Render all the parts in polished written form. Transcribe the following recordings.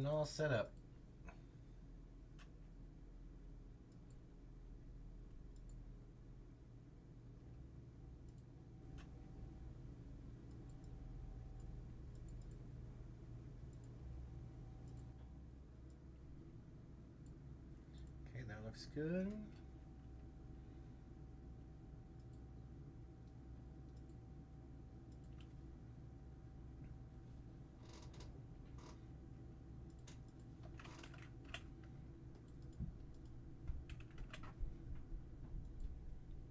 getting all set up. Okay, that looks good.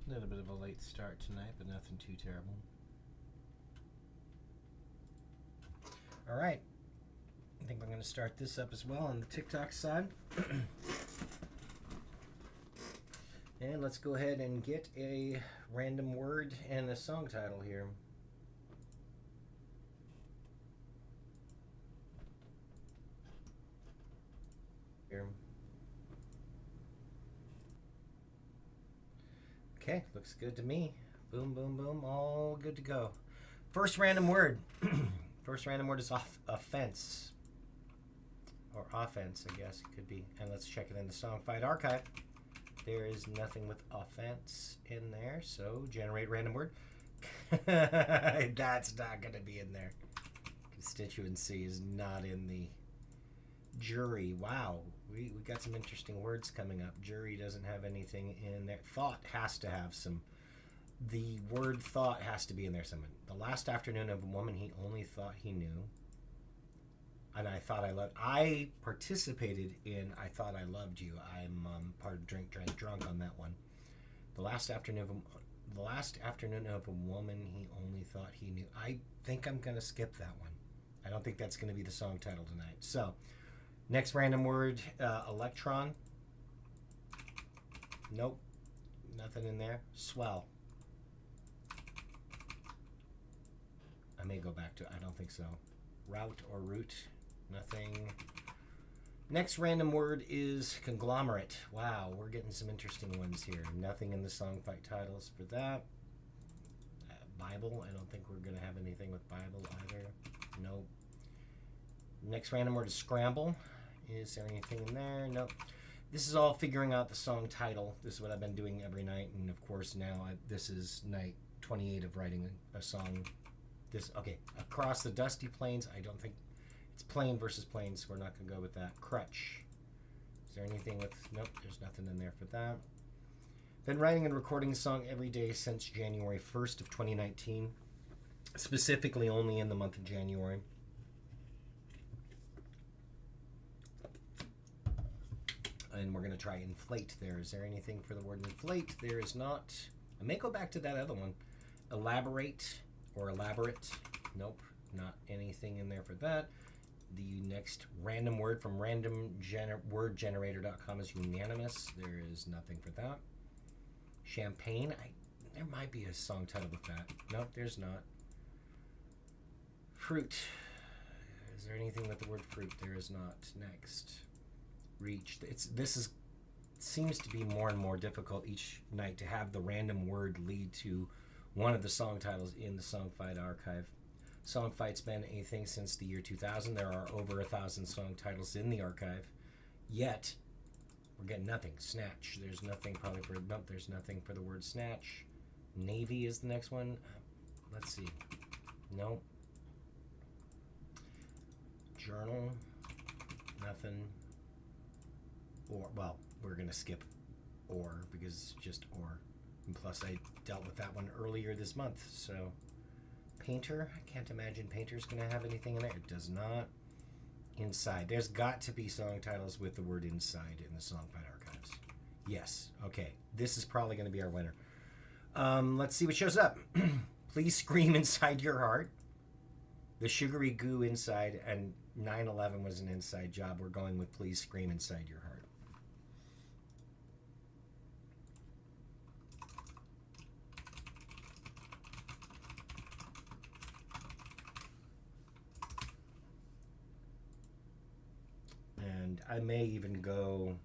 A little bit of a late start tonight, but nothing too terrible. All right. I think I'm going to start this up as well on the TikTok side. And let's go ahead and get a random word and a song title here. Here. Okay, looks good to me. Boom, boom, boom, all good to go. First random word. First random word is offense. Or offense, I guess it could be. And let's check it in the Song Fight Archive. There is nothing with offense in there, so generate random word. That's not going to be in there. Constituency is not in the jury. Wow, we got some interesting words coming up. Jury doesn't have anything in there. Thought has to have some. The word thought has to be in there somewhere. The last afternoon of a woman he only thought he knew. And I thought I loved. I participated in I Thought I Loved You. I'm part of Drink Drank Drunk on that one. The last afternoon of a woman he only thought he knew. I think I'm gonna skip that one. I don't think that's gonna be the song title tonight. So, next random word, electron. Nope, nothing in there. Swell. I may go back to. I don't think so. Route or route. Nothing. Next random word is conglomerate. Wow, we're getting some interesting ones here. Nothing in the song fight titles for that. Bible. I don't think we're going to have anything with Bible either. Nope. Next random word is scramble. Is there anything in there? Nope. This is all figuring out the song title. This is what I've been doing every night. And of course now this is night 28 of writing a song. Okay, across the dusty plains. I don't think it's plain versus plains. So we're not going to go with that. Crutch. Is there anything with? Nope, there's nothing in there for that. Been writing and recording a song every day since January 1st of 2019. Specifically only in the month of January. And we're going to try inflate there. Is there anything for the word inflate? There is not. I may go back to that other one. Elaborate. Or elaborate. Nope, not anything in there for that. The next random word from randomwordgenerator.com is unanimous. There is nothing for that. Champagne. There might be a song title with that. Nope, there's not. Fruit. Is there anything with the word fruit? There is not. Next. Reach. Seems to be more and more difficult each night to have the random word lead to one of the song titles in the Song Fight Archive. Song Fight's been a thing since the year 2000. There are over 1,000 song titles in the archive. Yet, we're getting nothing. Snatch. There's nothing probably for... Nope, there's nothing for the word snatch. Navy is the next one. Let's see. Nope. Journal. Nothing. Or, well, we're going to skip or because it's just or. And plus, I dealt with that one earlier this month. So, painter. I can't imagine painter's going to have anything in there. It does not. Inside. There's got to be song titles with the word inside in the Song Fight Archives. Yes. Okay. This is probably going to be our winner. Let's see what shows up. Please Scream Inside Your Heart. The Sugary Goo Inside. And 9/11 was an inside job. We're going with Please Scream Inside Your Heart. And I may even go.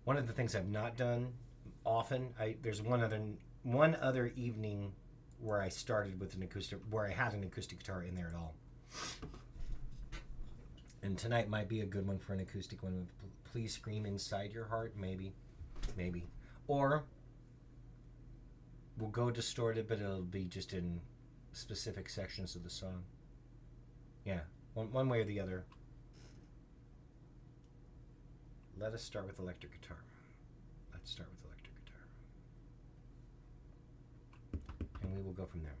One of the things I've not done often. There's one other evening where I started with an acoustic, where I had an acoustic guitar in there at all. And tonight might be a good one for an acoustic one. Please Scream Inside Your Heart, maybe. Or we'll go distorted, but it'll be just in specific sections of the song. Yeah, one way or the other. Let us start with electric guitar. Let's start with electric guitar. And we will go from there.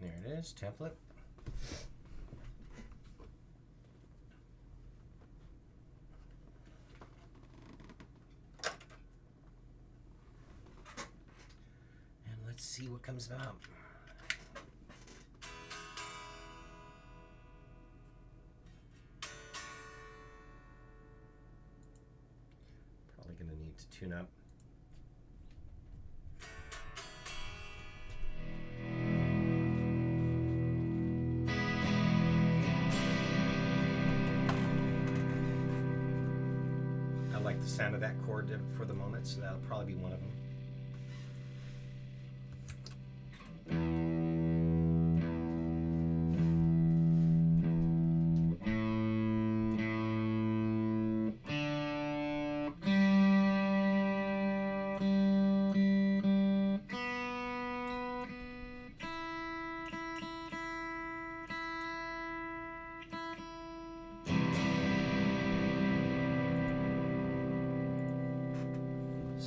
There it is, template. And let's see what comes out. Probably going to need to tune up. The sound of that chord for the moment, so that'll probably be one of them.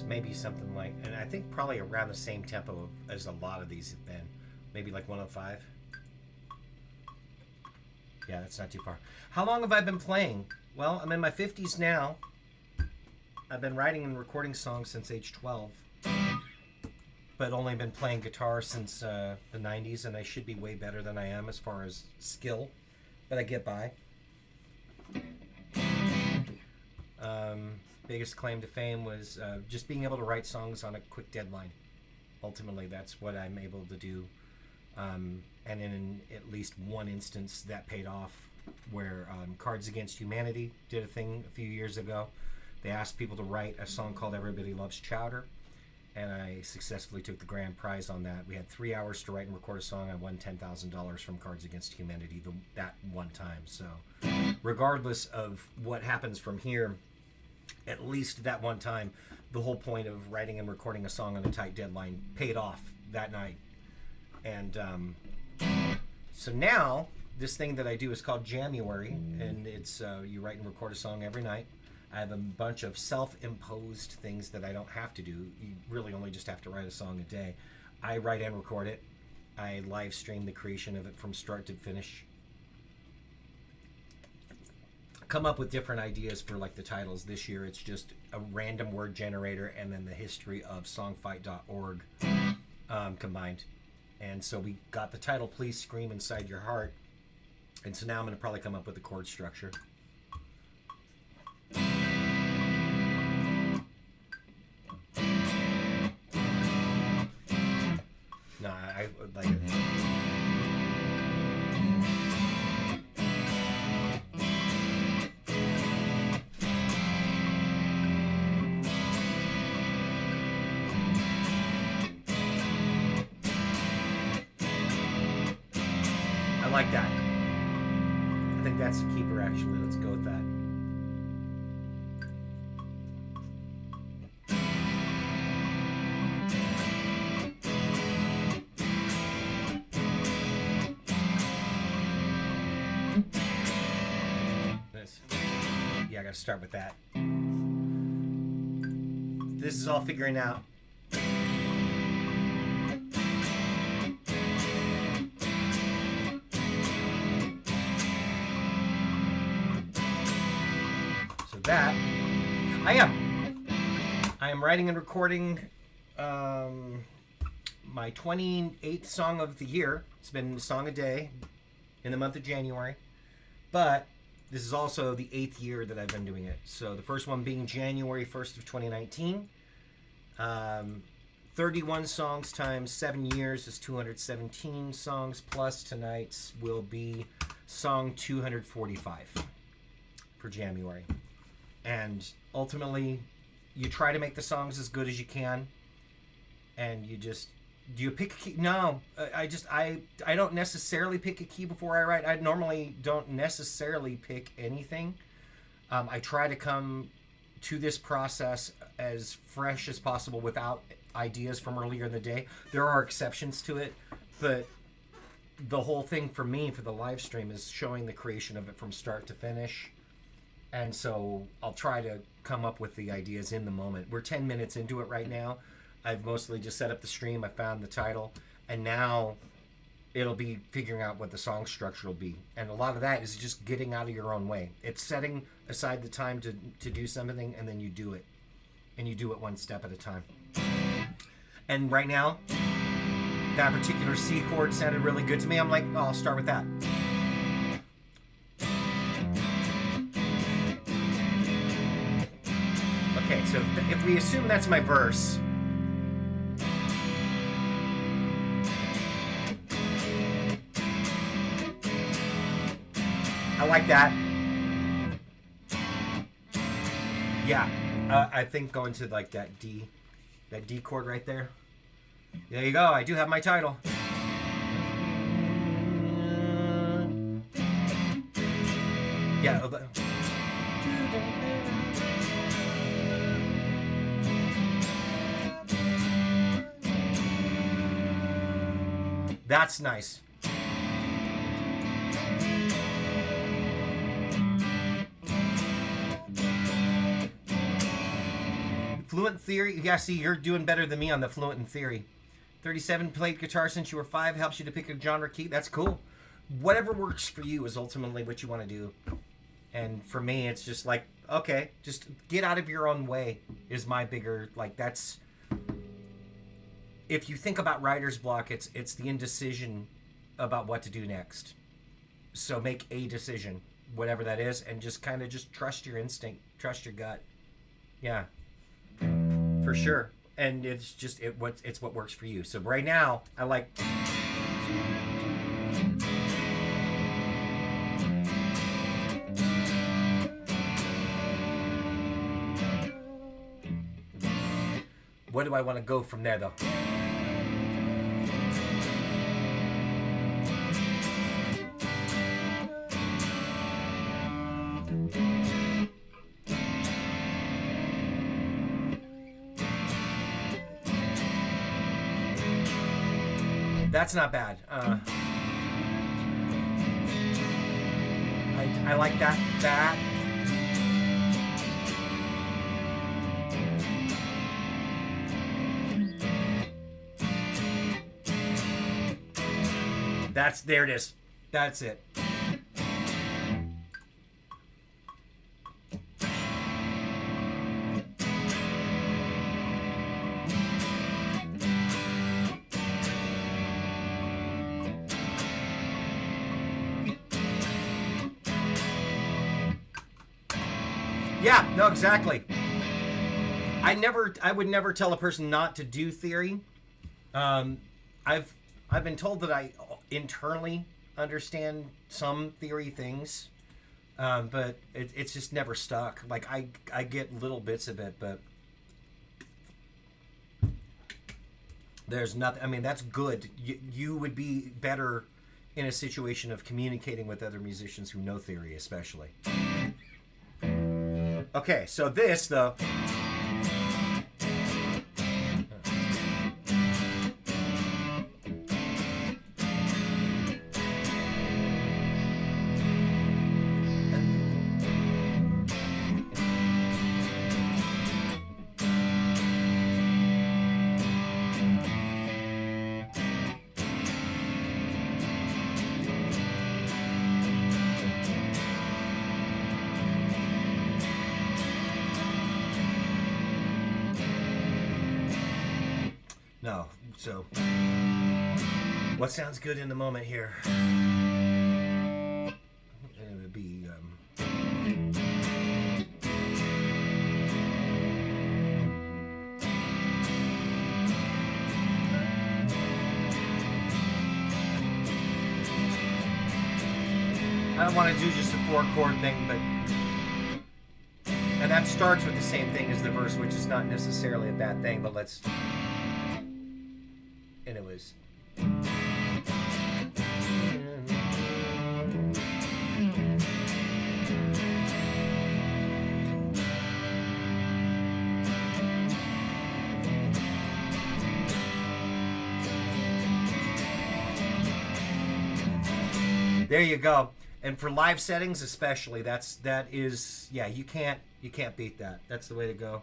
Maybe something like, and I think probably around the same tempo as a lot of these have been. Maybe like 105. Yeah, that's not too far. How long have I been playing? Well, I'm in my 50s now. I've been writing and recording songs since age 12. But only been playing guitar since the 90s, and I should be way better than I am as far as skill. But I get by. Biggest claim to fame was just being able to write songs on a quick deadline. Ultimately, that's what I'm able to do. And in at least one instance, that paid off, where Cards Against Humanity did a thing a few years ago. They asked people to write a song called Everybody Loves Chowder, and I successfully took the grand prize on that. We had 3 hours to write and record a song. I won $10,000 from Cards Against Humanity that one time. So regardless of what happens from here, at least that one time, the whole point of writing and recording a song on a tight deadline paid off that night. And so now this thing that I do is called Jamuary, and it's you write and record a song every night. I have a bunch of self-imposed things that I don't have to do. You really only just have to write a song a day. I write and record it. I live stream the creation of it from start to finish. Come up with different ideas for like the titles. This year it's just a random word generator and then the history of songfight.org combined. And so we got the title Please Scream Inside Your Heart. And so now I'm going to probably come up with a chord structure. No, I would like it. I like that. I think that's a keeper, actually. Let's go with that. Yeah, I gotta start with that. This is all figuring out. So that, I am writing and recording my 28th song of the year. It's been a song a day in the month of January, but this is also the 8th year that I've been doing it. So the first one being January 1st of 2019. 31 songs times 7 years is 217 songs, plus tonight's will be song 245 for January. And ultimately, you try to make the songs as good as you can, and you just Do you pick a key? No, I don't necessarily pick a key before I write. I normally don't necessarily pick anything. I try to come to this process as fresh as possible without ideas from earlier in the day. There are exceptions to it, but the whole thing for me for the live stream is showing the creation of it from start to finish. And so I'll try to come up with the ideas in the moment. We're 10 minutes into it right now. I've mostly just set up the stream. I found the title, and now it'll be figuring out what the song structure will be. And a lot of that is just getting out of your own way. It's setting aside the time to do something, and then you do it. And you do it one step at a time. And right now, that particular C chord sounded really good to me. I'm like, oh, I'll start with that. Okay, so if we assume that's my verse, I like that. Yeah, I think going to like that D chord right there. There you go. I do have my title. Yeah. That's nice. Fluent theory. Yeah, see, you're doing better than me on the fluent in theory. 37, played guitar since you were 5, helps you to pick a genre key. That's cool. Whatever works for you is ultimately what you want to do. And for me, it's just like, okay, just get out of your own way is my bigger, like, that's, if you think about writer's block, it's the indecision about what to do next. So make a decision, whatever that is, and just kind of just trust your instinct, trust your gut. Yeah, for sure. And it's just it's what works for you. So right now, I like. What do I want to go from there, though? That's not bad. I like that. There it is. That's it. Yeah, no, exactly. I would never tell a person not to do theory. I've been told that I internally understand some theory things, but it's just never stuck. Like I get little bits of it, but there's nothing. I mean, that's good. You would be better in a situation of communicating with other musicians who know theory, especially. Okay, so this though. No, so what sounds good in the moment here? And it would be I don't want to do just a 4-chord thing, but and that starts with the same thing as the verse, which is not necessarily a bad thing, but let's. and it was. There you go. And for live settings especially, that is yeah, you can't beat that. That's the way to go.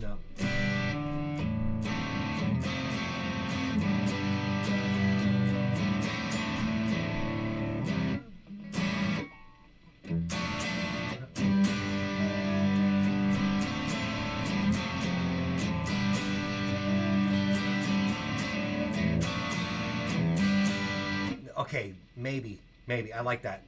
No. Okay, maybe. I like that.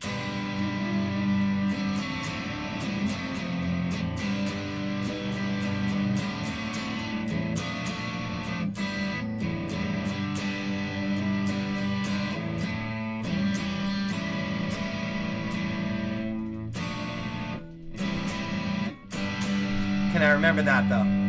Can I remember that though?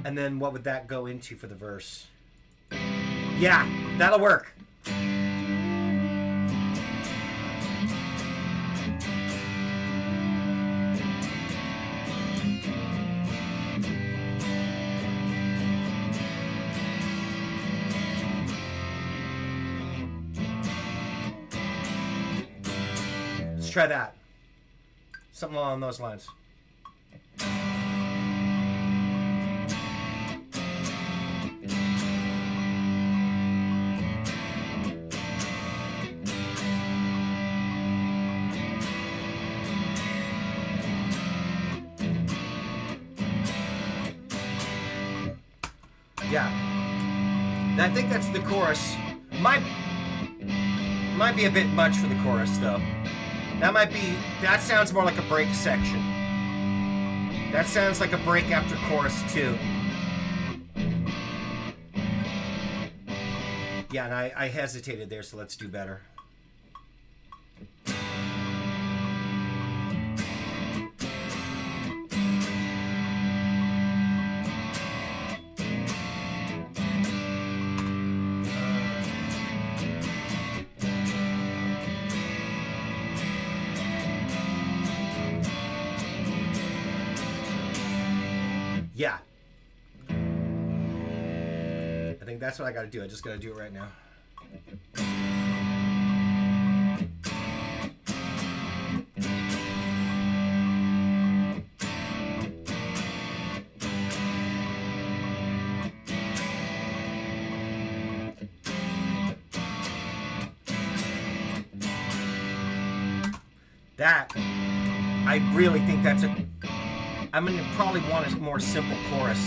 And then what would that go into for the verse? Yeah, that'll work. Let's try that. Something along those lines. Yeah, I think that's the chorus. Might be a bit much for the chorus though. That sounds more like a break section. That sounds like a break after chorus 2. Yeah, and I hesitated there, so let's do better. Yeah. I think that's what I gotta do. I just gotta do it right now. That, I really think that's I'm going to probably want a more simple chorus.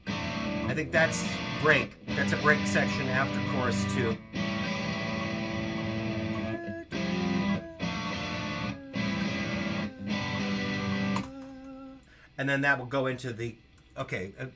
I think that's break. That's a break section after chorus 2. And then that will go into the, okay. Okay.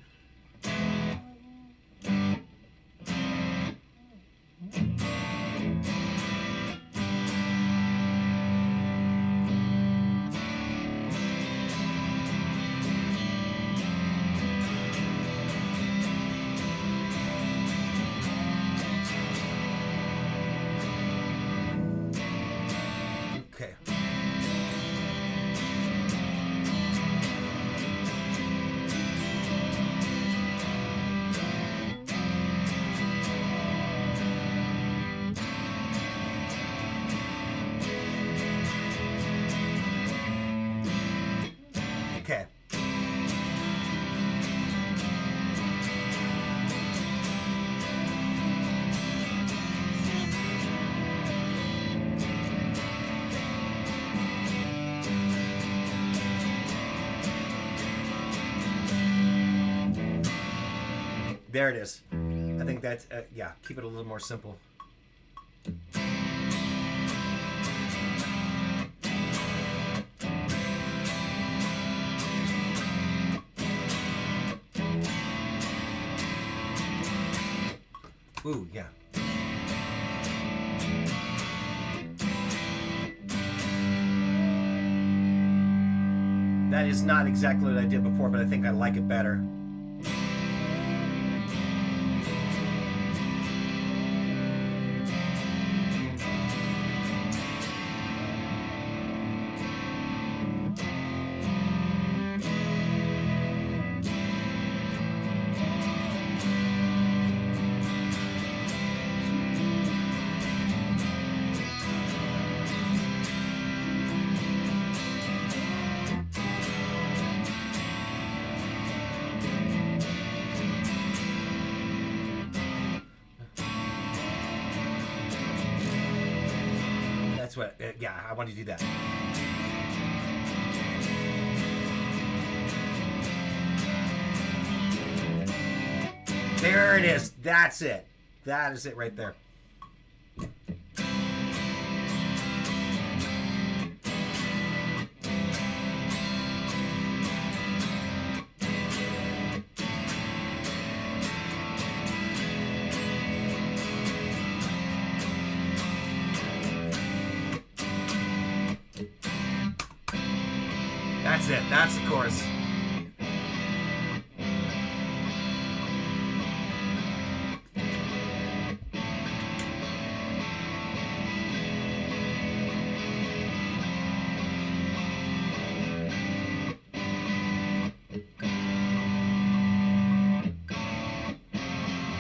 There it is. I think that's, yeah, keep it a little more simple. Ooh, yeah. That is not exactly what I did before, but I think I like it better. That's what, yeah, I want to do that. There it is. That's it. That is it right there. That's it. That's the chorus.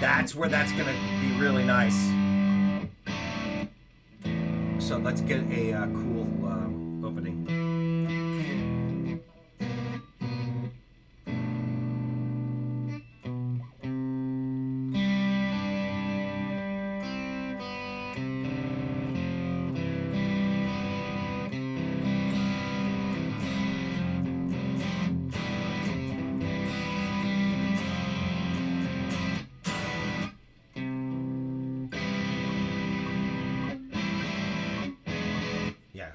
That's where that's going to be really nice. So let's get a cool opening. Yeah.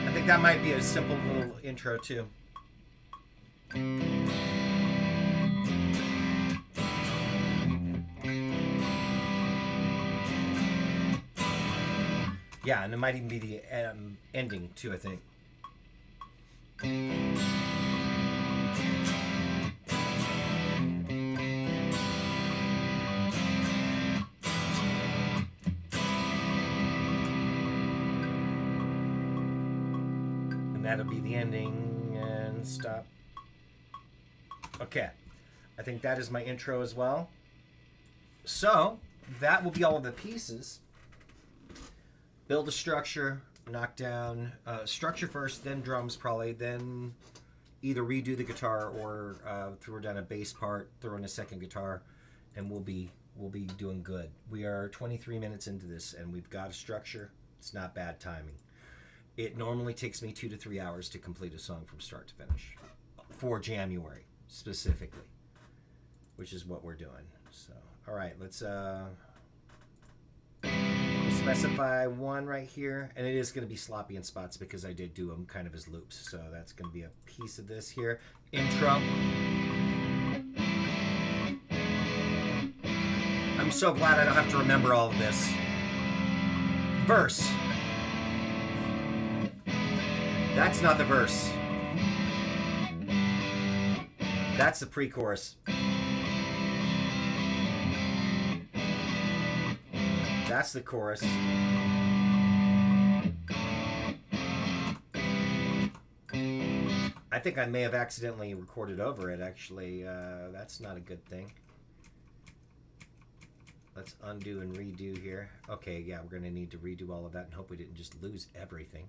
I think that might be a simple little intro too. Yeah, and it might even be the ending too, I think. And that'll be the ending and stop. Okay, I think that is my intro as well. So that will be all of the pieces. Build a structure, knock down structure first, then drums probably, then either redo the guitar or throw down a bass part, throw in a second guitar, and we'll be doing good. We are 23 minutes into this, and we've got a structure. It's not bad timing. It normally takes me 2 to 3 hours to complete a song from start to finish, for Jamuary specifically, which is what we're doing. So, all right, let's specify one right here, and it is going to be sloppy in spots because I did do them kind of as loops, so that's going to be a piece of this here. Intro. I'm so glad I don't have to remember all of this. Verse. That's not the verse. That's the pre-chorus. That's the chorus. I think I may have accidentally recorded over it, actually. That's not a good thing. Let's undo and redo here. Okay, yeah, we're going to need to redo all of that and hope we didn't just lose everything.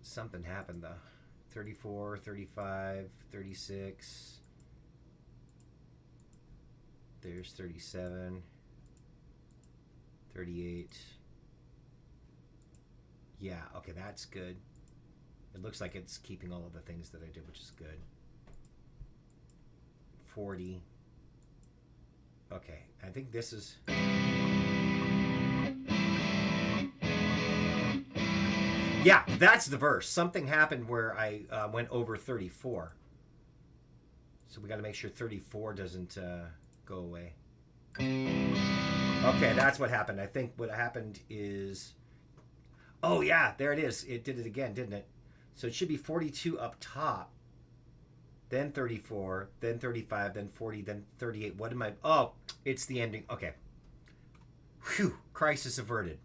Something happened, though. 34, 35, 36. There's 37. 38. Yeah, okay, that's good. It looks like it's keeping all of the things that I did, which is good. 40. Okay, I think this is... Yeah, that's the verse. Something happened where I went over 34. So we got to make sure 34 doesn't go away. Okay, that's what happened. I think what happened is... Oh, yeah, there it is. It did it again, didn't it? So it should be 42 up top, then 34, then 35, then 40, then 38. What am I... Oh, it's the ending. Okay. Whew. Crisis averted.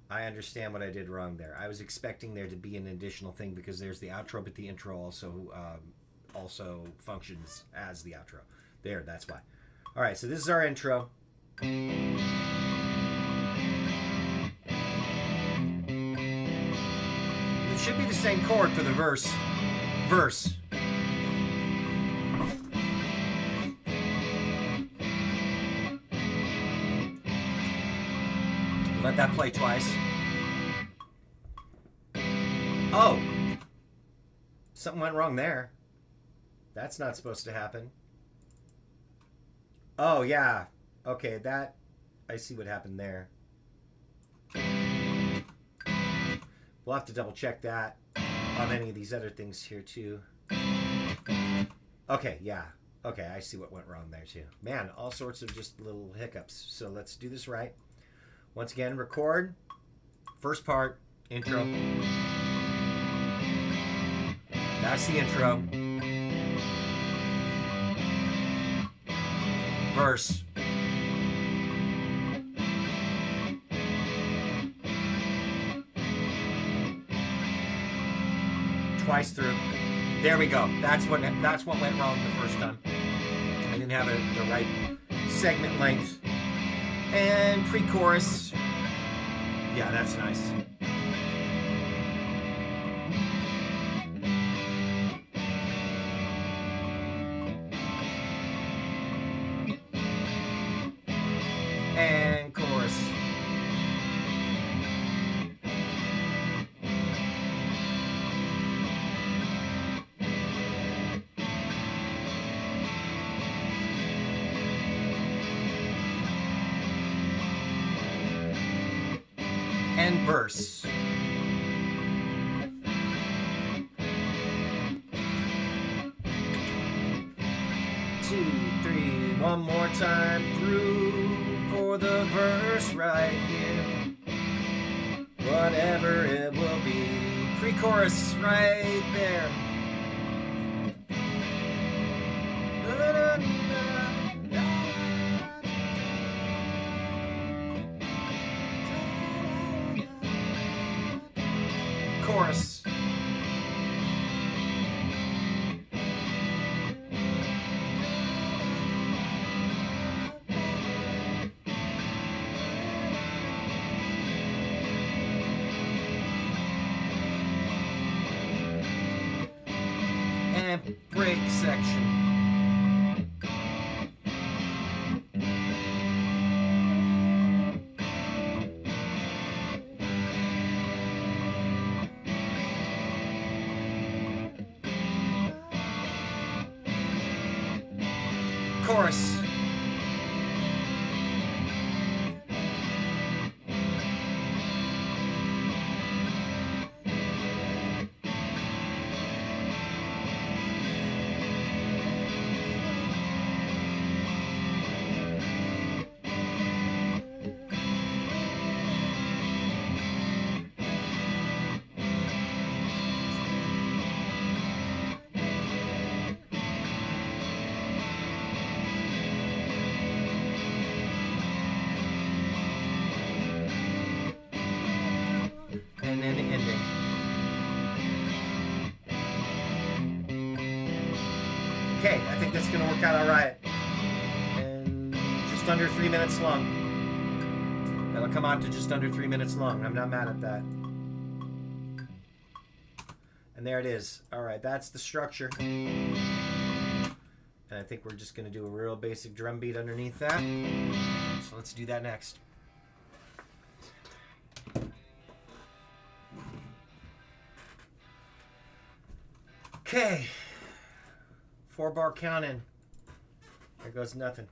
I understand what I did wrong there. I was expecting there to be an additional thing because there's the outro, but the intro also functions as the outro. There, that's why. All right, so this is our intro. It should be the same chord for the verse. Let that play twice. Oh! Something went wrong there. That's not supposed to happen. Oh, yeah. Okay, that... I see what happened there. We'll have to double check that on any of these other things here, too. Okay, yeah. Okay, I see what went wrong there, too. Man, all sorts of just little hiccups. So let's do this right. Once again, record. First part, intro. That's the intro. Verse. Twice through. There we go. That's what went wrong the first time. I didn't have the right segment length. And pre-chorus. Yeah, that's nice. And chorus. And verse. 2, 3, one more time through for the verse right here. Whatever it will be. Pre-chorus right there. Chorus. And break section. Chorus. And then the ending. Okay, I think that's gonna work out all right. And just under 3 minutes long. That'll come out to just under 3 minutes long. I'm not mad at that. And there it is. All right, that's the structure. And I think we're just gonna do a real basic drum beat underneath that. So let's do that next. Okay. 4-bar count in. There goes nothing.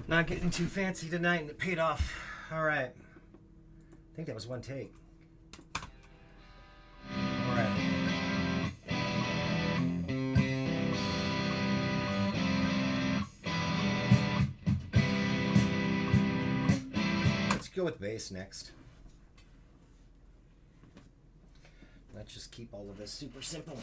Not getting too fancy tonight, and it paid off. All right. I think that was one take. All right. Let's go with bass next. Let's just keep all of this super simple.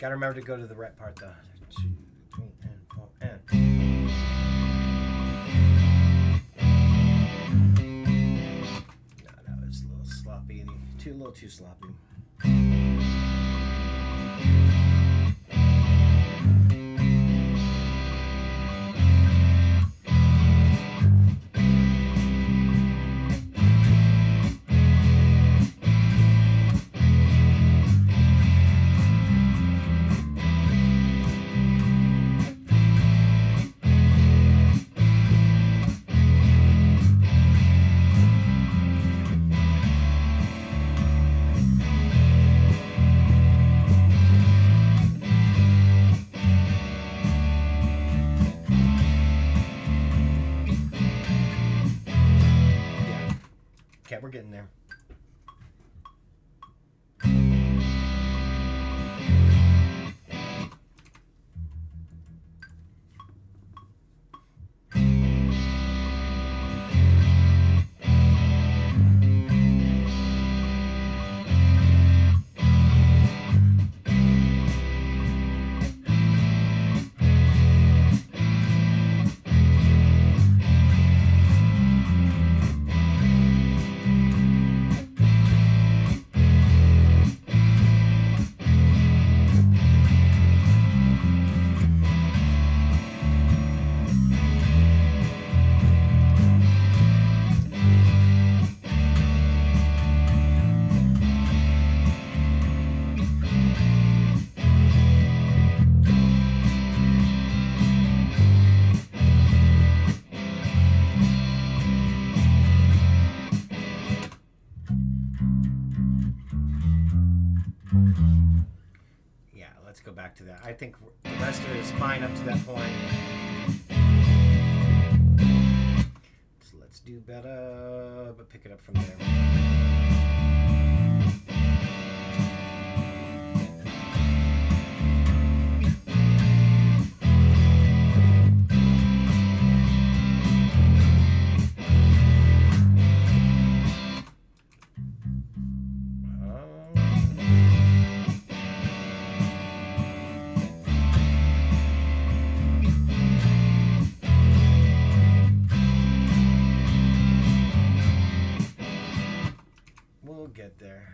Gotta remember to go to the right part though. 2, 3, and 4, and. No, that was a little sloppy. A little too sloppy. Okay, we're getting there. Yeah, let's go back to that. I think the rest of it is fine up to that point. So let's do better, but pick it up from there. We'll get there.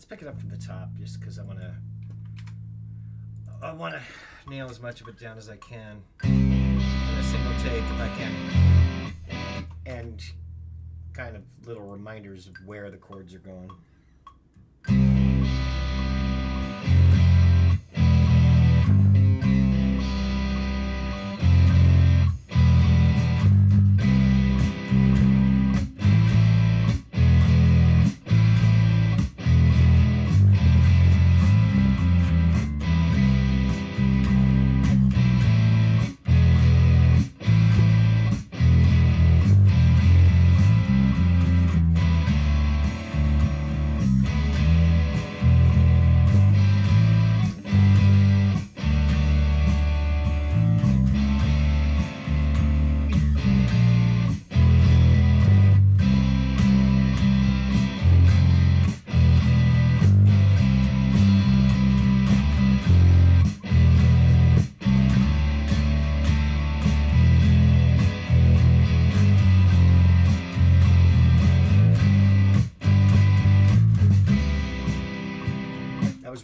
Pick it up from the top just because I want to nail as much of it down as I can in a single take if I can, and kind of little reminders of where the chords are going.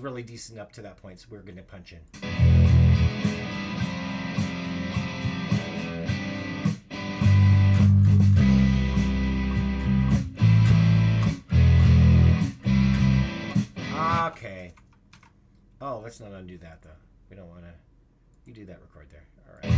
Really decent up to that point, so we're going to punch in. Okay. Oh, let's not undo that though. We don't want to. You do that record there. All right.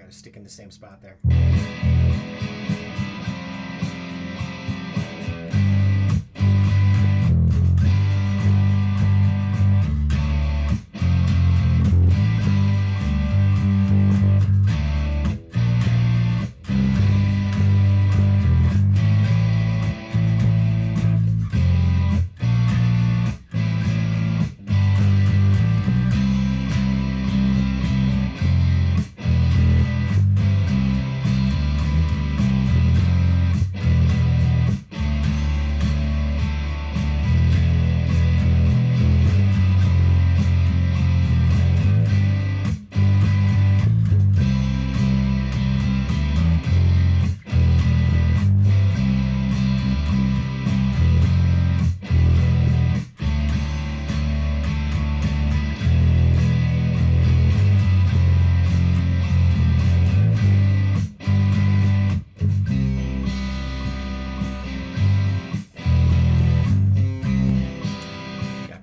got to stick in the same spot there.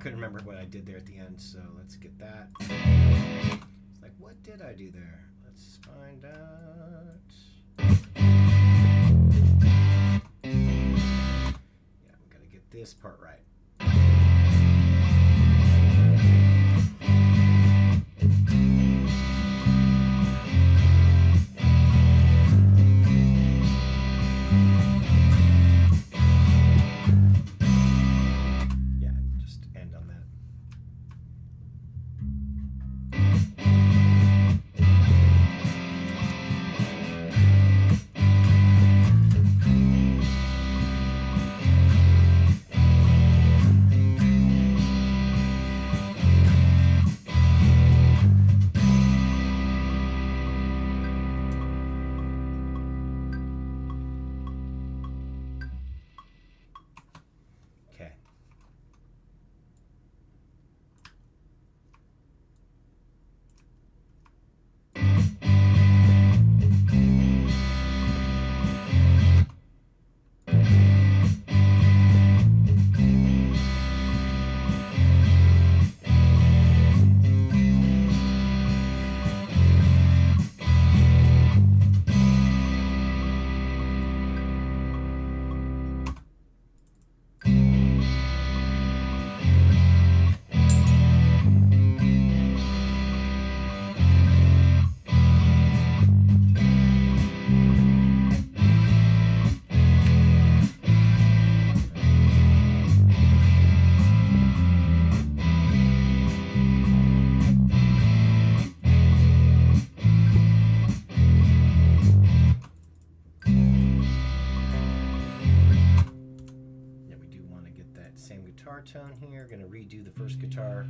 Remember what I did there at the end, so let's get that. It's like, what did I do there? Let's find out. Yeah, we gotta get this part right. Tone here. Going to redo the first guitar.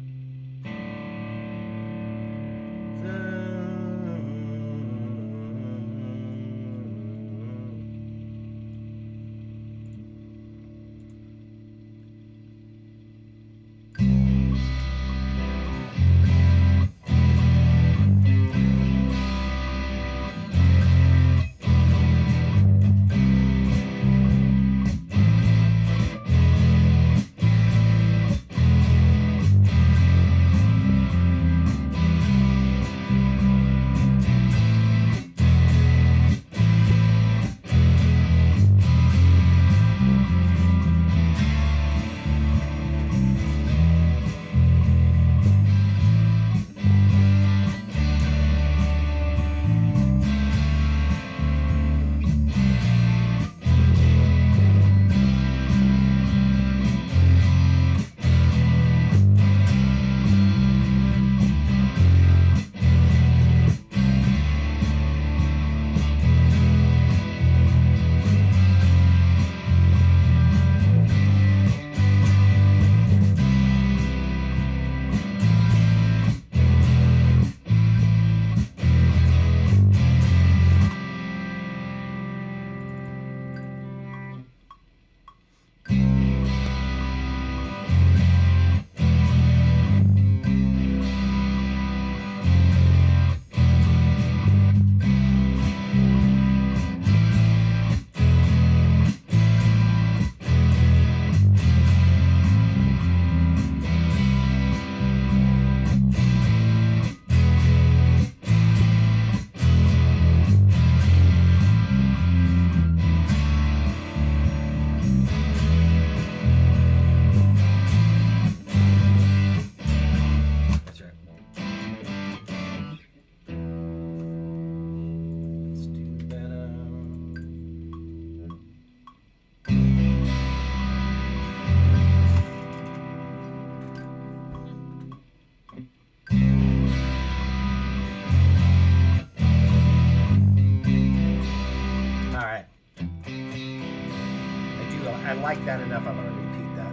like that enough, I'm going to repeat that.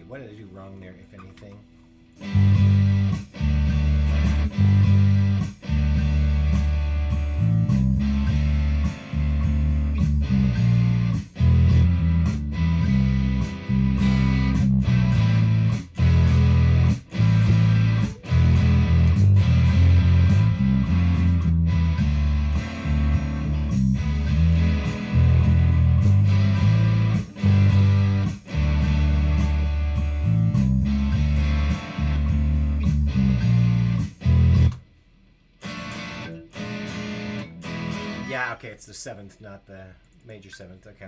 What did I do wrong there, if anything? Yeah, okay, it's the 7th, not the major 7th. Okay.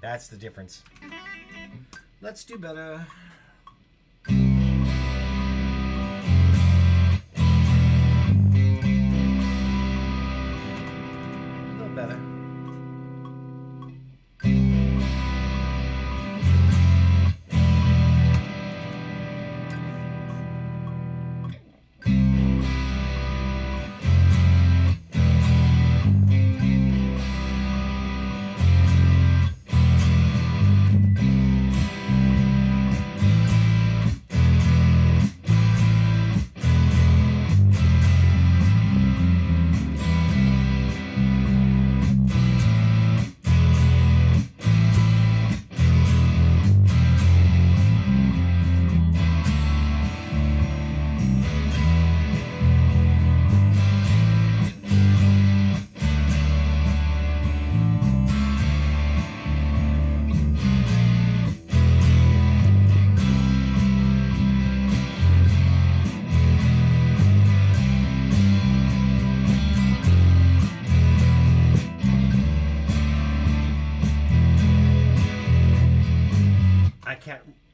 That's the difference. Let's do better. A little better.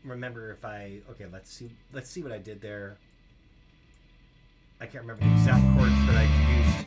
remember if I... Okay, let's see what I did there. I can't remember the exact chords that I used.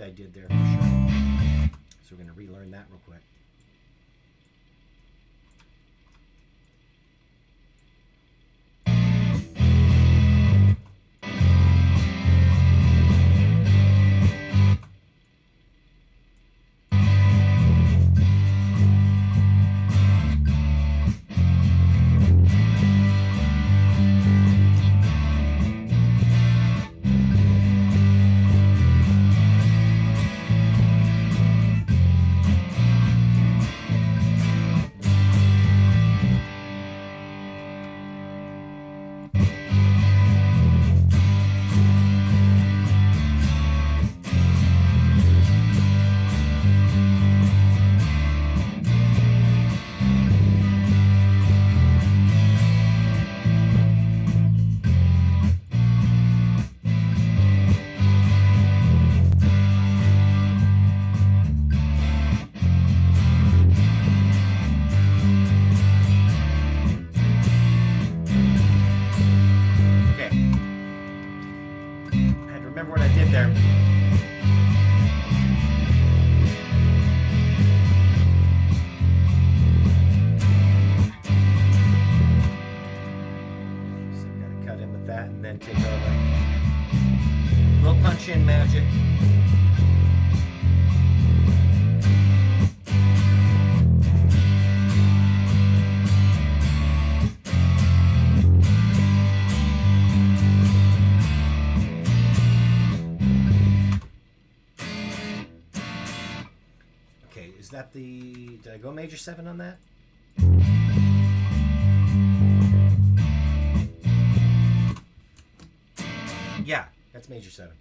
I did there for sure. So we're going to relearn that real quick. And then take over. Little punch-in magic. Okay, is that the... Did I go major 7 on that? Yeah, that's major 7.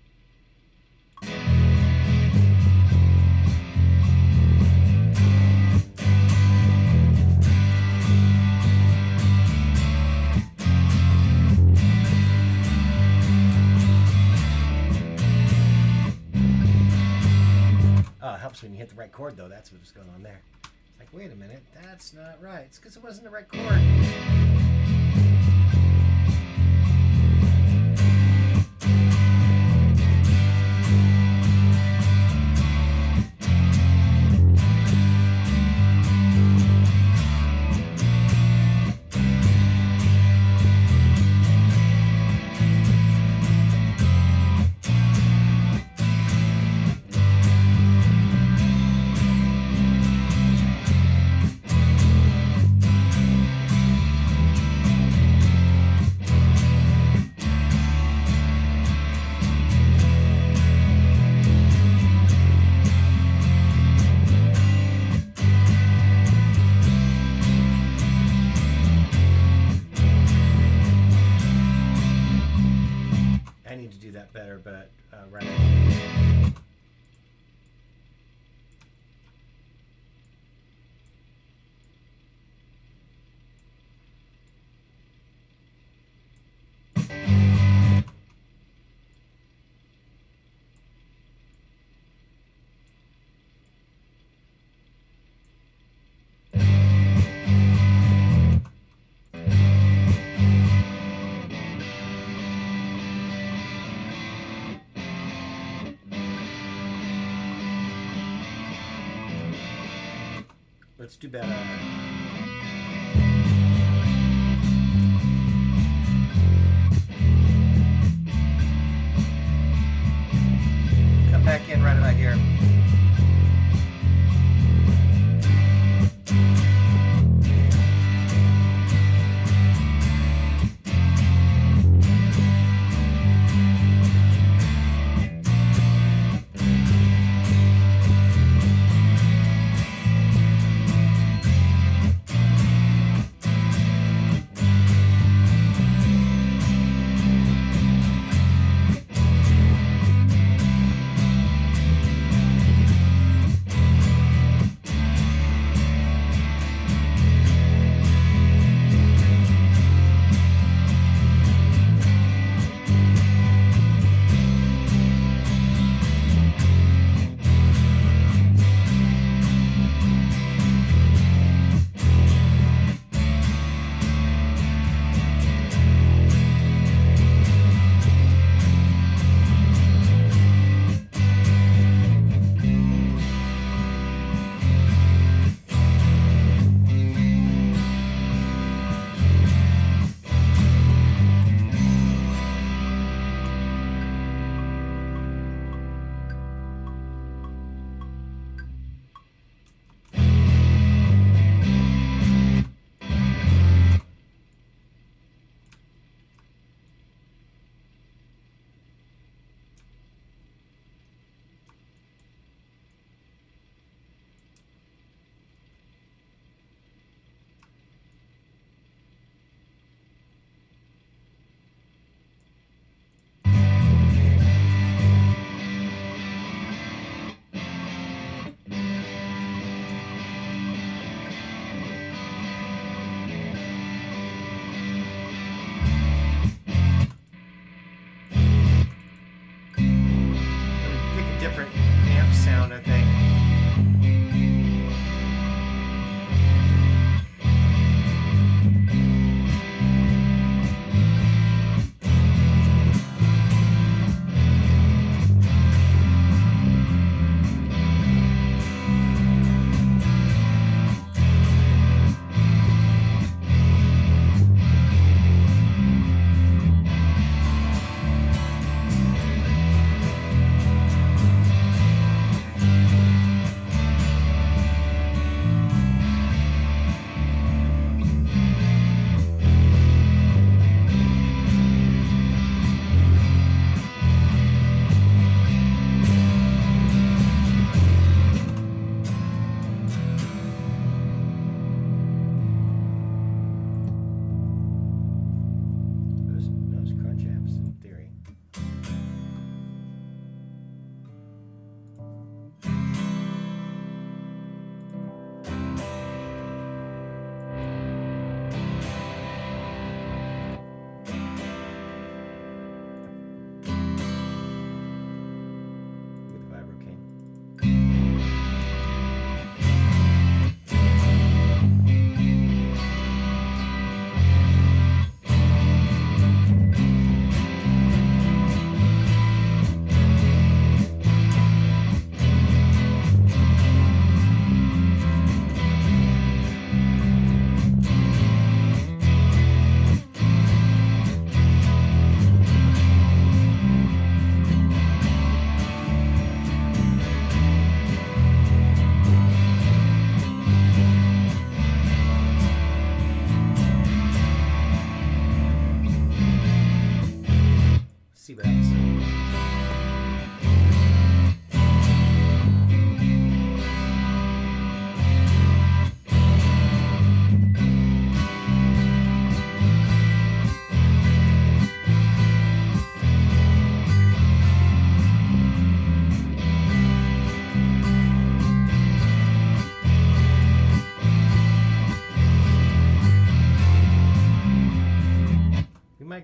Oh, it helps when you hit the right chord, though. That's what's going on there. It's like, wait a minute, that's not right. It's because it wasn't the right chord. there, but right. Let's do better. Come back in right about here.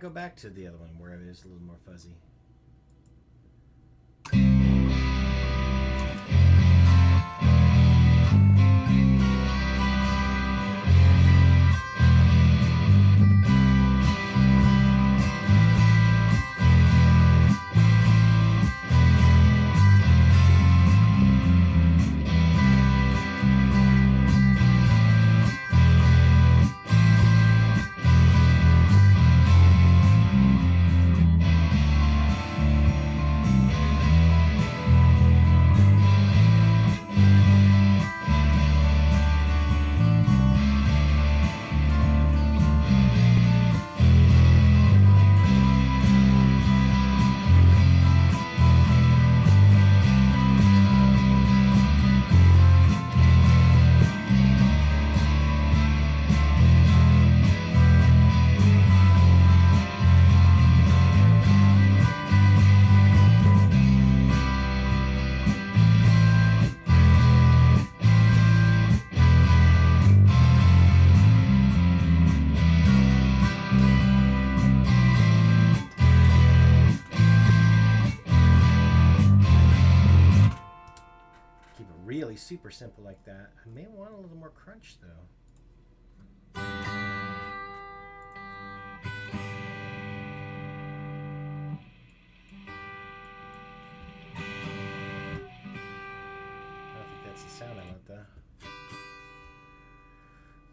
go back to the other one where it is a little more fuzzy. Really super simple like that. I may want a little more crunch though. I don't think that's the sound I want though.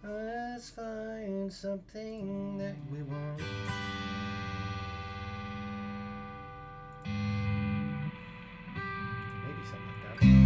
Let's find something that we want. Maybe something like that.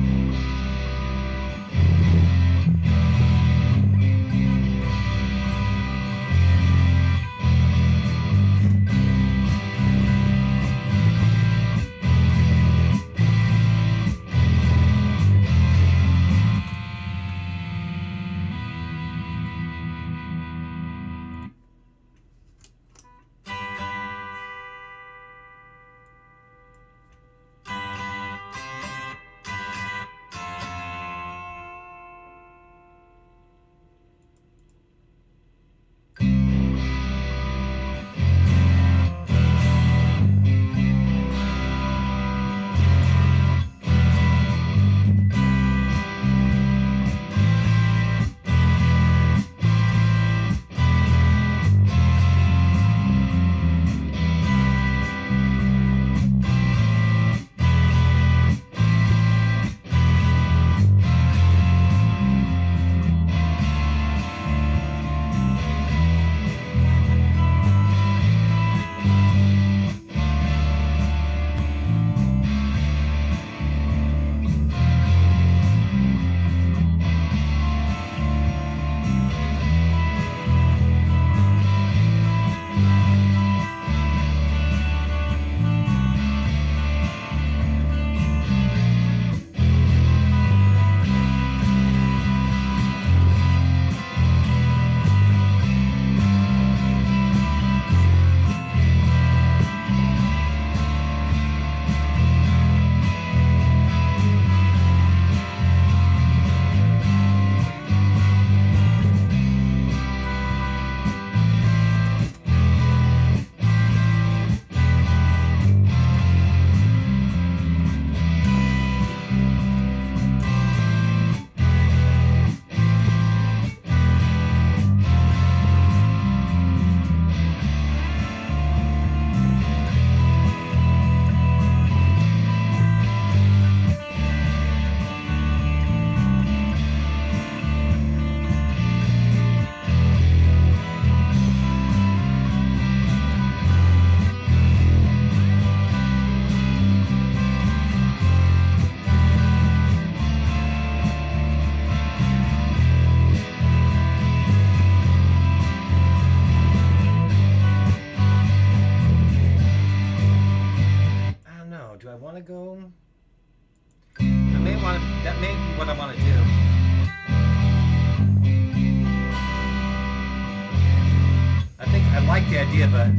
want to go. That may be what I want to do. I think I like the idea, but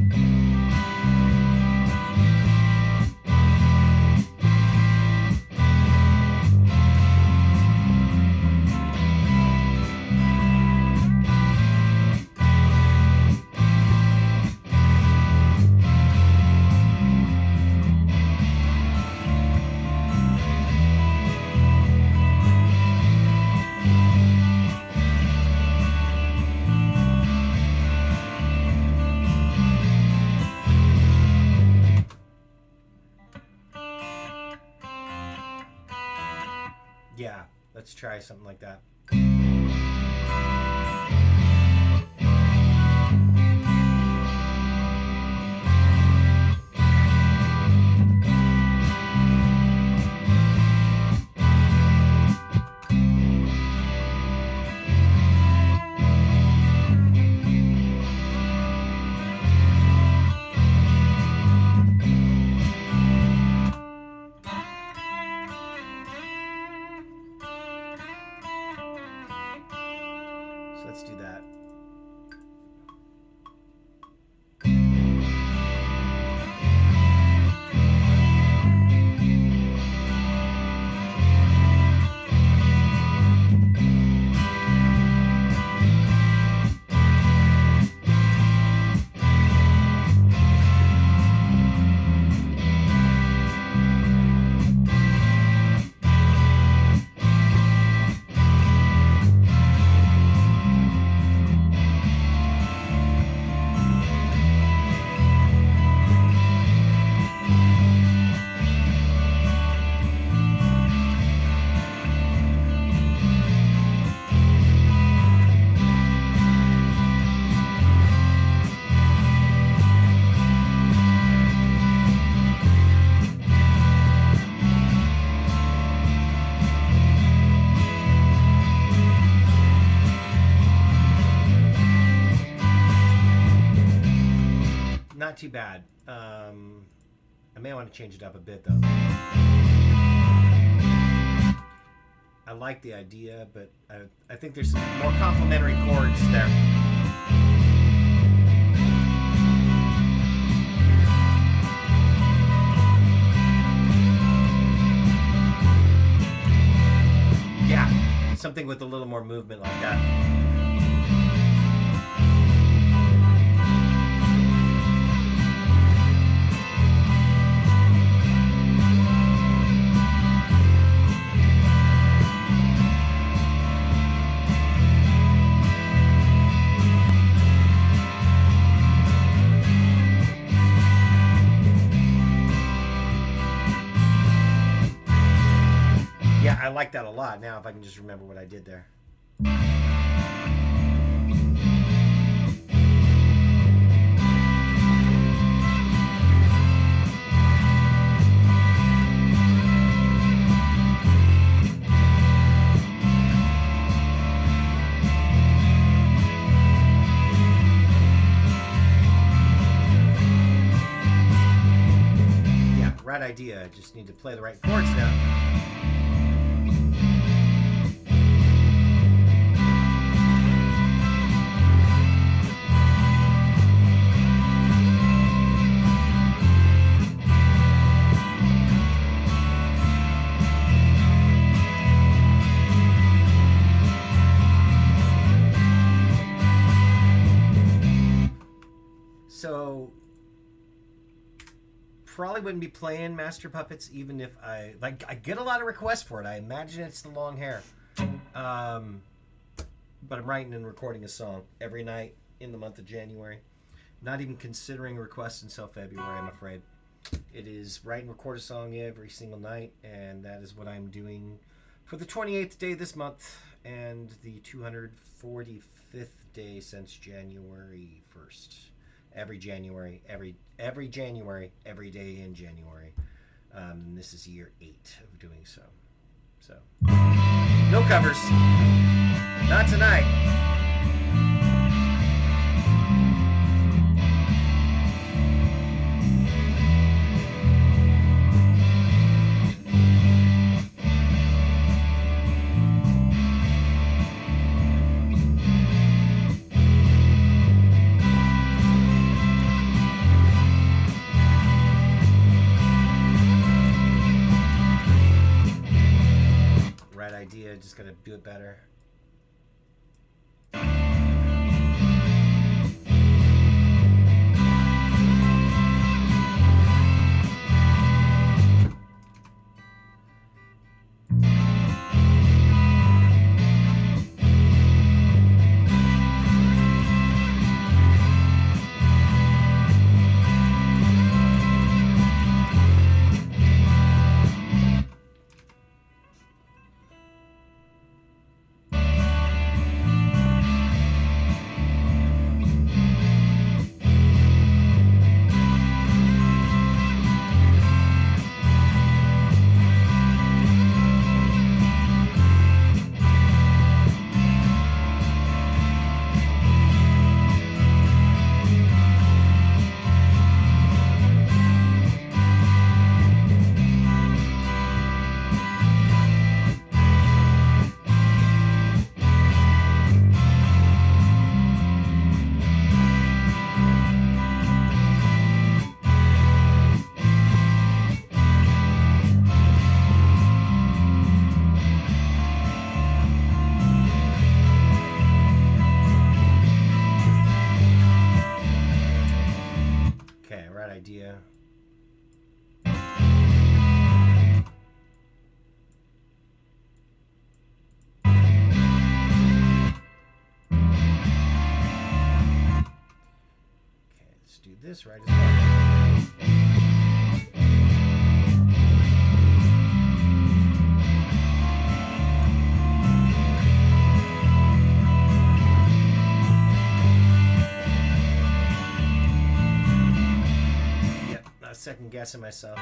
try something like that. Let's do that. Not too bad. I may want to change it up a bit though. I like the idea, but I think there's some more complementary chords there. Yeah, something with a little more movement like that. Yeah, I like that a lot now if I can just remember what I did there. Yeah, right idea. I just need to play the right chords now. So probably wouldn't be playing Master Puppets even if I get a lot of requests for it. I imagine it's the long hair. But I'm writing and recording a song every night in the month of January. Not even considering requests until February, I'm afraid. It is write and record a song every single night, and that is what I'm doing for the 28th day this month and the 245th day since January 1st. Every January, every January, every day in January. And this is year 8 of doing so. So, no covers. Not tonight. Idea, just gotta do it better. this right as well. Yep, I was second guessing myself.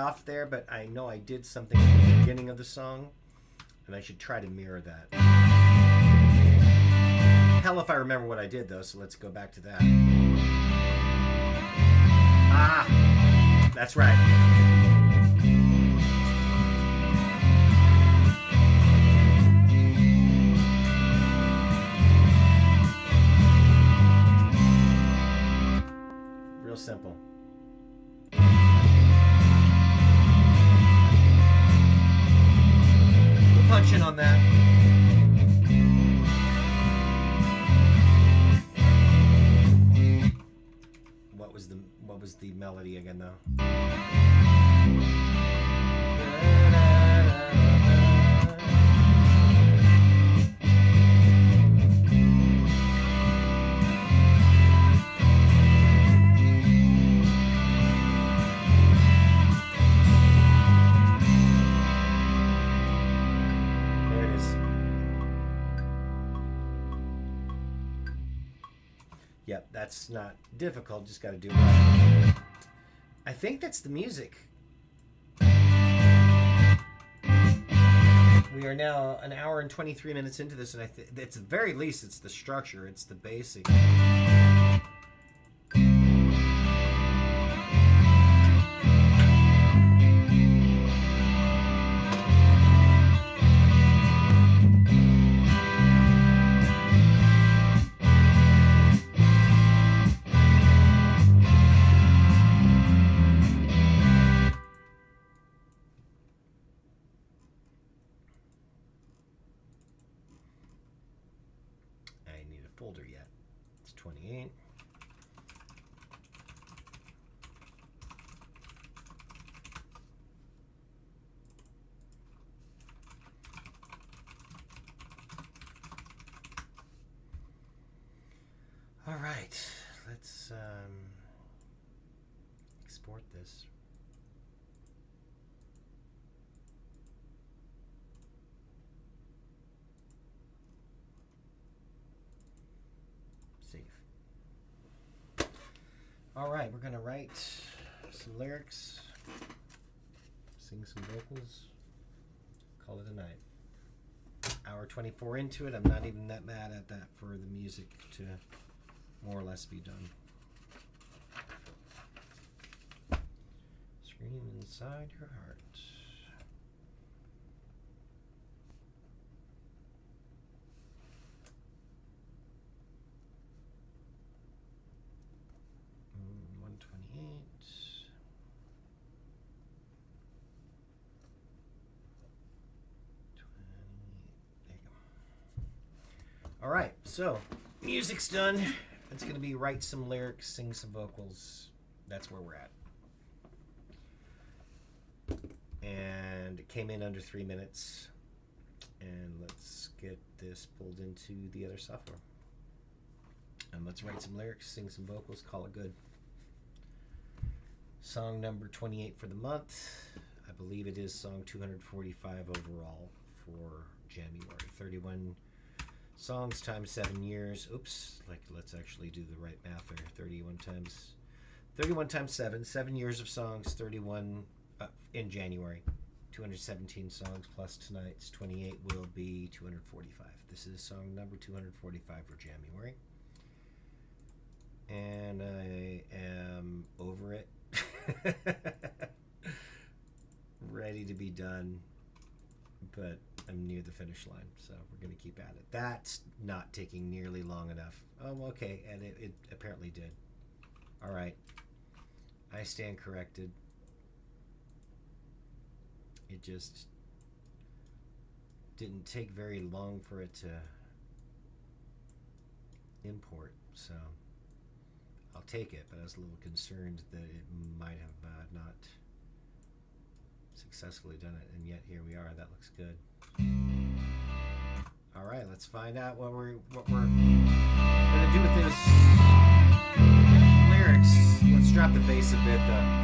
off there, but I know I did something at the beginning of the song, and I should try to mirror that. Hell if I remember what I did, though, so let's go back to that. Ah, that's right. Real simple. We'll punch in on that. What was the melody again, though? There it is. Yep, that's not difficult, just got to do it right. I think that's the music. We are now an hour and 23 minutes into this, and I think at the very least it's the structure, it's the basic. Folder yet. It's 28. All right, let's export this. All right, we're gonna write some lyrics, sing some vocals, call it a night. Hour 24 into it, I'm not even that mad at that for the music to more or less be done. Scream inside your heart. All right, so music's done. It's going to be write some lyrics, sing some vocals. That's where we're at. And it came in under 3 minutes. And let's get this pulled into the other software. And let's write some lyrics, sing some vocals, call it good. Song number 28 for the month. I believe it is song 245 overall for Jamuary. 31 songs times 7 years. Oops, let's actually do the right math there. 31 times 7. 7 years of songs, 31 in January. 217 songs plus tonight's 28 will be 245. This is song number 245 for Jamuary. And I am over it. Ready to be done. But I'm near the finish line, so we're going to keep at it. That's not taking nearly long enough. Oh, okay, and it apparently did. All right. I stand corrected. It just didn't take very long for it to import, so I'll take it, but I was a little concerned that it might have not successfully done it, and yet here we are. That looks good. All right, let's find out what we're gonna do with this lyrics. Let's drop the bass a bit, though.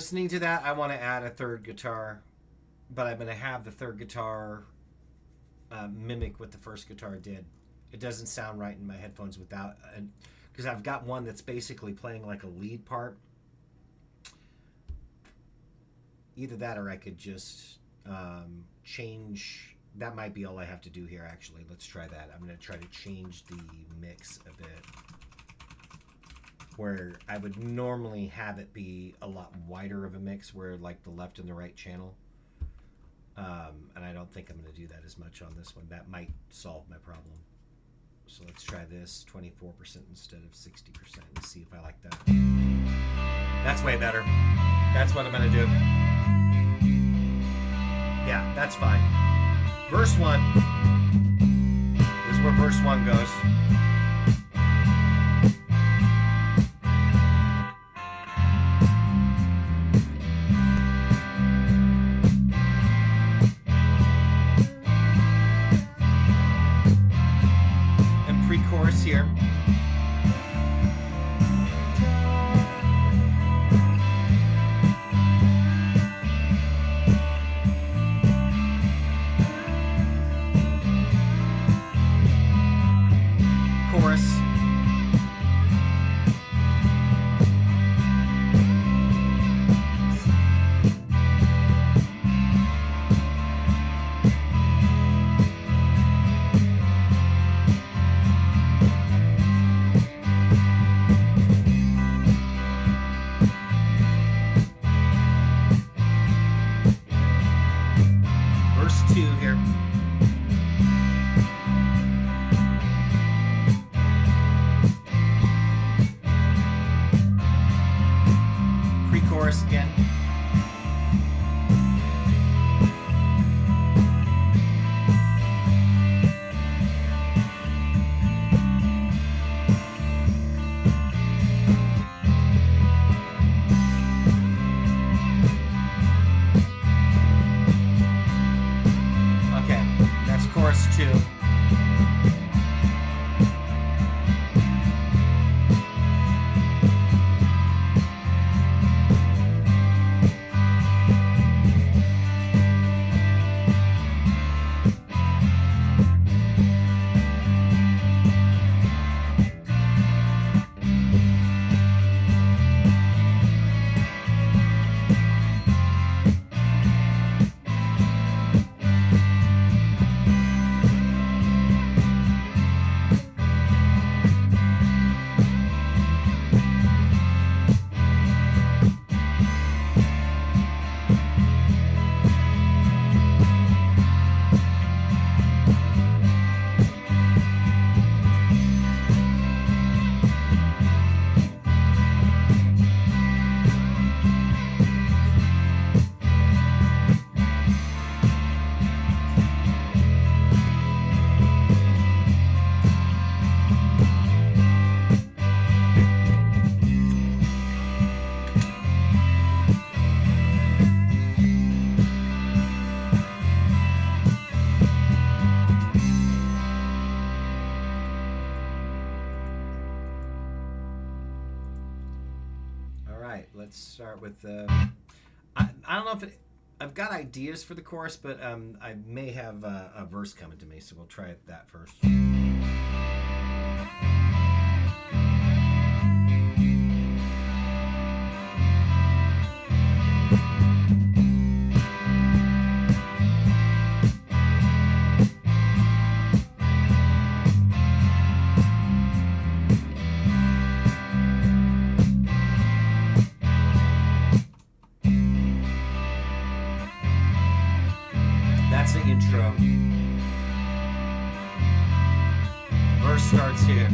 listening to that, I want to add a third guitar, but I'm going to have the third guitar mimic what the first guitar did. It doesn't sound right in my headphones without, because I've got one that's basically playing like a lead part. Either that, or I could just change. That might be all I have to do here, actually. Let's try that. I'm going to try to change the mix a bit, where I would normally have it be a lot wider of a mix, where like the left and the right channel. And I don't think I'm going to do that as much on this one. That might solve my problem. So let's try this 24% instead of 60% and see if I like that. That's way better. That's what I'm going to do. Yeah, that's fine. Verse 1 is where verse 1 goes. Pre-chorus here. Chorus. Verse 2 here. Pre-chorus again. Chorus 2. Let's start with the. I don't know if I've got ideas for the chorus, but I may have a verse coming to me, so we'll try that first. That's the intro. Verse starts here.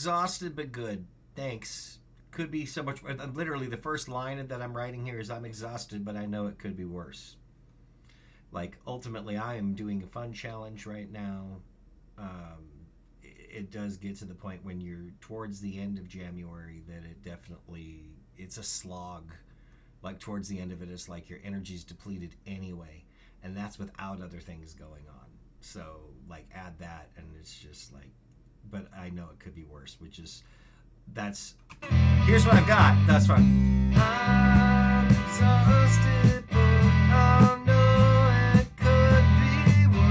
exhausted but good. Thanks. Could be so much. Literally, the first line that I'm writing here is I'm exhausted, but I know it could be worse. Like, ultimately, I am doing a fun challenge right now. It does get to the point when you're towards the end of January that it's a slog. Like, towards the end of it, it's like your energy's depleted anyway. And that's without other things going on. So, like, add that, and it's just like, but I know it could be worse, here's what I've got. That's fine. I'm exhausted, but I know it could be worse.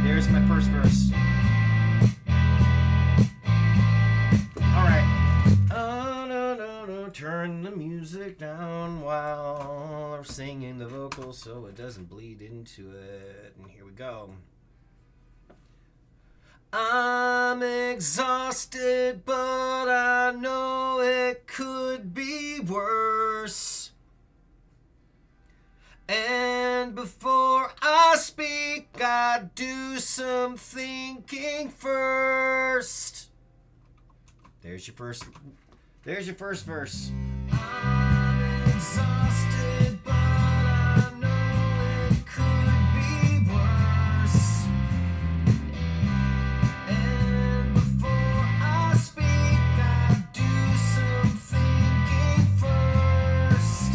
There's my first verse. Alright. Oh, no, turn the music down while I'm singing the vocals so it doesn't bleed into it. And here we go. I'm exhausted, but I know it could be worse. And before I speak, I do some thinking first. There's your first verse. I'm exhausted, but I know it could be worse. And before I speak, I do some thinking first.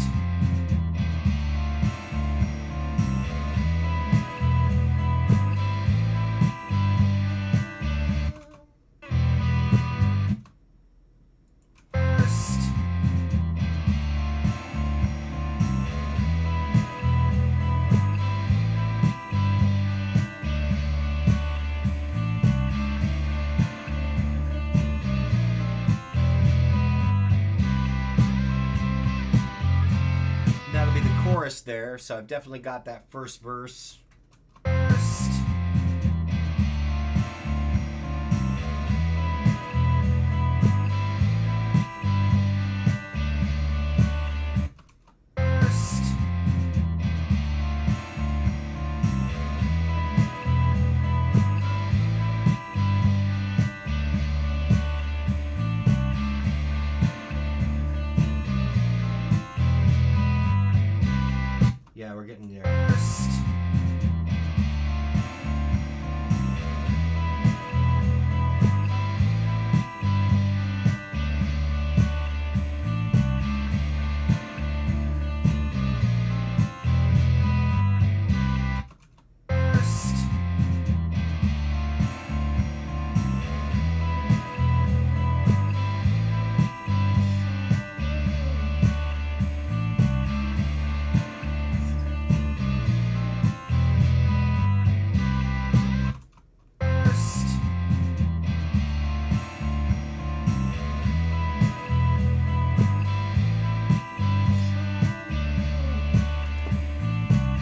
That'll be the chorus there, so I've definitely got that first verse. Yeah, we're getting there.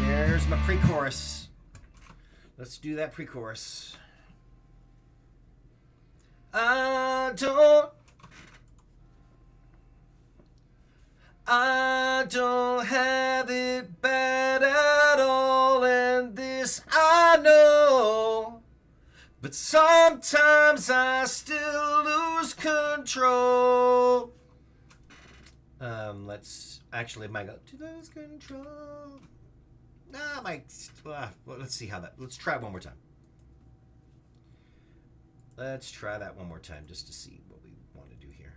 There's my pre-chorus. Let's do that pre-chorus. I don't have it bad at all, and this I know. But sometimes I still lose control. Let's actually might go to lose control. Nah, let's see how that. Let's try one more time. Let's try that one more time just to see what we want to do here.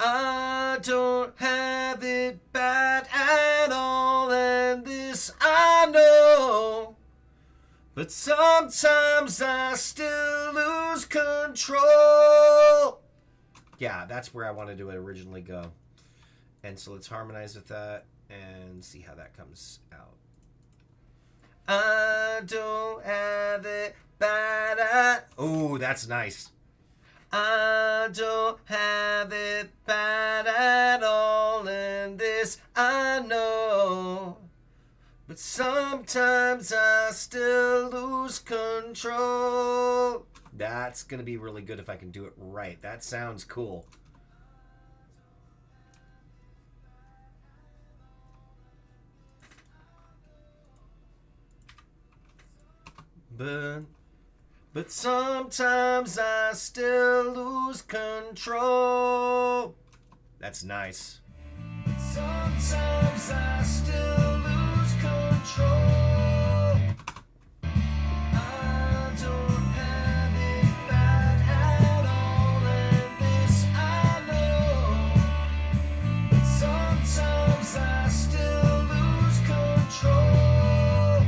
I don't have it bad at all, and this I But sometimes I still lose control. Yeah, that's where I wanted to originally go. And so let's harmonize with that and see how that comes out. I don't have it bad at... Oh, that's nice. I don't have it bad at all, and this I know. But sometimes I still lose control. That's going to be really good if I can do it right. That sounds cool. But sometimes I still lose control. That's nice. Sometimes I still lose control. I don't have it bad at all, and this I know. But sometimes I still lose control.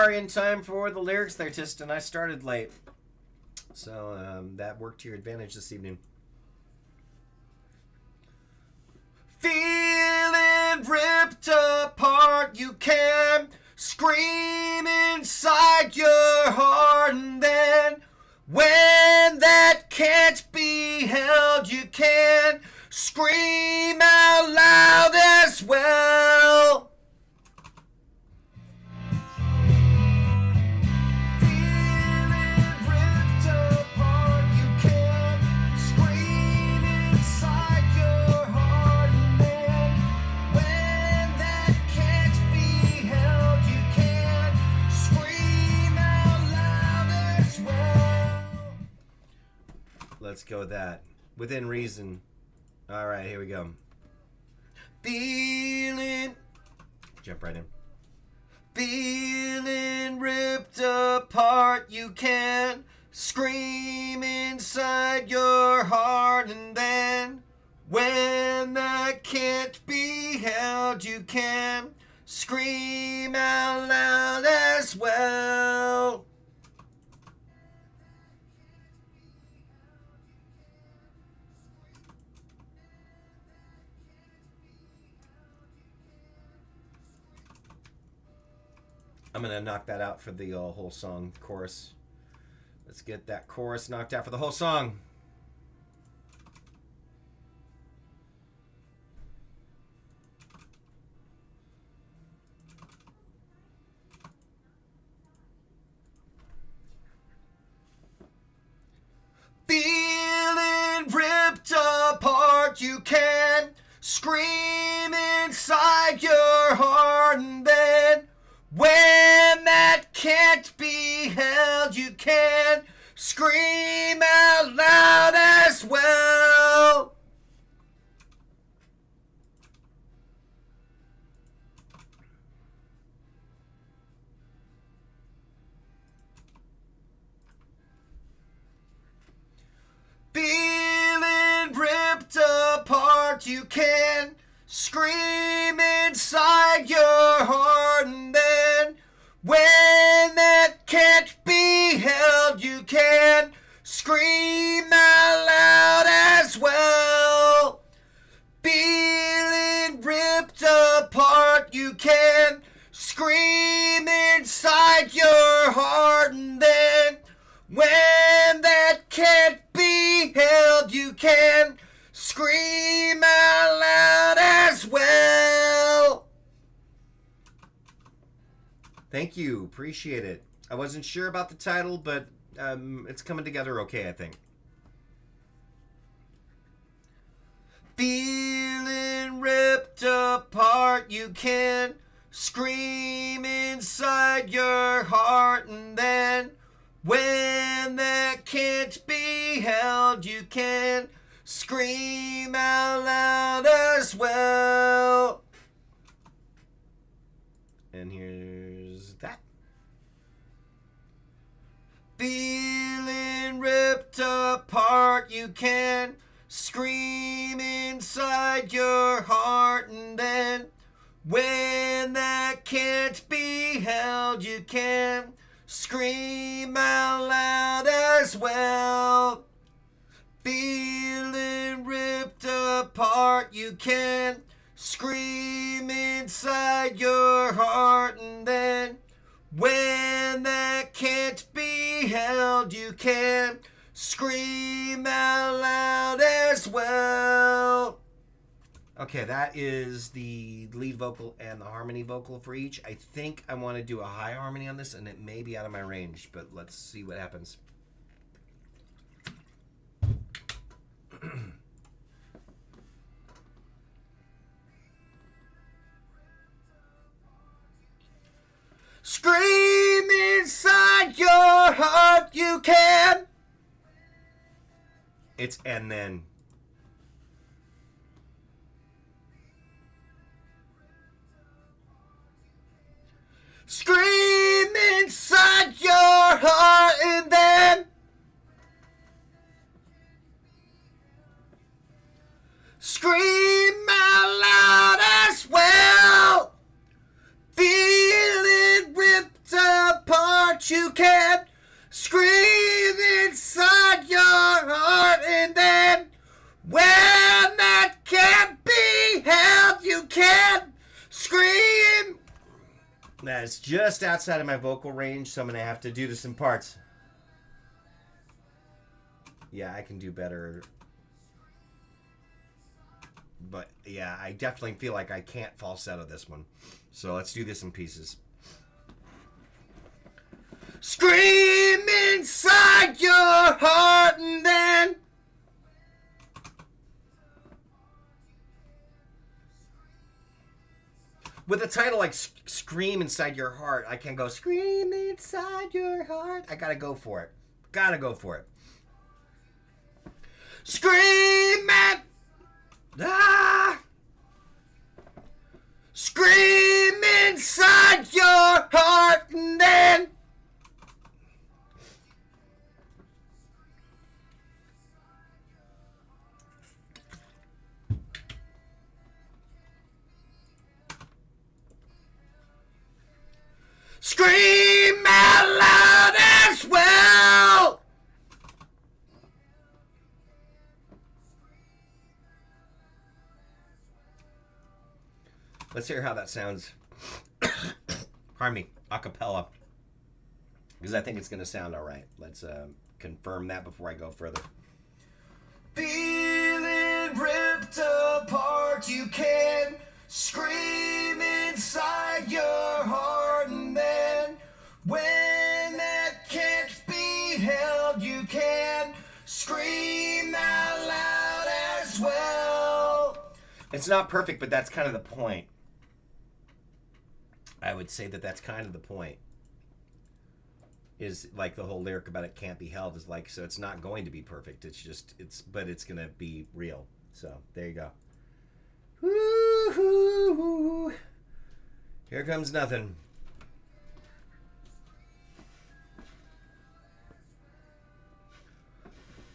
are in time for the lyrics there, Tiston. I started late. So that worked to your advantage this evening. Feeling ripped apart, you can scream inside your heart, and then when that can't be held, you can scream out loud as well. Let's go with that. Within reason. All right, here we go. Feeling. Jump right in. Feeling ripped apart, you can scream inside your heart, and then when that can't be held, you can scream out loud as well. I'm going to knock that out for the whole song chorus. Let's get that chorus knocked out for the whole song. Feeling ripped apart, you can scream inside your heart, and then when that can't be held, you can scream out loud as well. Feeling ripped apart, you can scream inside your heart, and then when that can't be held, you can scream out loud as well. Feeling ripped apart, you can scream inside your heart, and then when that can't be held, you can scream out loud as well. Thank you. Appreciate it. I wasn't sure about the title, but it's coming together okay, I think. Feeling ripped apart, you can scream inside your heart, and then when that can't be held, you can scream out loud as well. And here's that. Feeling ripped apart, you can scream inside your heart, and then when that can't be held, you can scream out loud as well. Feeling ripped apart, you can scream inside your heart, and then when that can't be held, you can scream out loud as well. Okay, that is the lead vocal and the harmony vocal for each. I think I want to do a high harmony on this, and it may be out of my range, but let's see what happens. Scream inside your heart, you can. It's and then. Scream inside your heart, and then scream out loud as well. Feeling ripped apart. can't scream. That's just outside of my vocal range, so I'm going to have to do this in parts. Yeah, I can do better. But, yeah, I definitely feel like I can't falsetto this one. So let's do this in pieces. Scream inside your heart and then... With a title like Scream Inside Your Heart, I can't go, Scream Inside Your Heart. I gotta go for it. Gotta go for it. Scream and... Ah! Scream inside your heart and then... Scream out loud as well! Let's hear how that sounds. Pardon me, a cappella. Because I think it's going to sound all right. Let's confirm that before I go further. Feeling ripped apart, you can scream inside your heart, and then when that can't be held, you can scream out loud as well. It's not perfect, but that's kind of the point. I would say that that's kind of the point. Is like the whole lyric about it can't be held is like, so it's not going to be perfect. It's just, but it's going to be real. So there you go. Woo-hoo-hoo. Here comes nothing.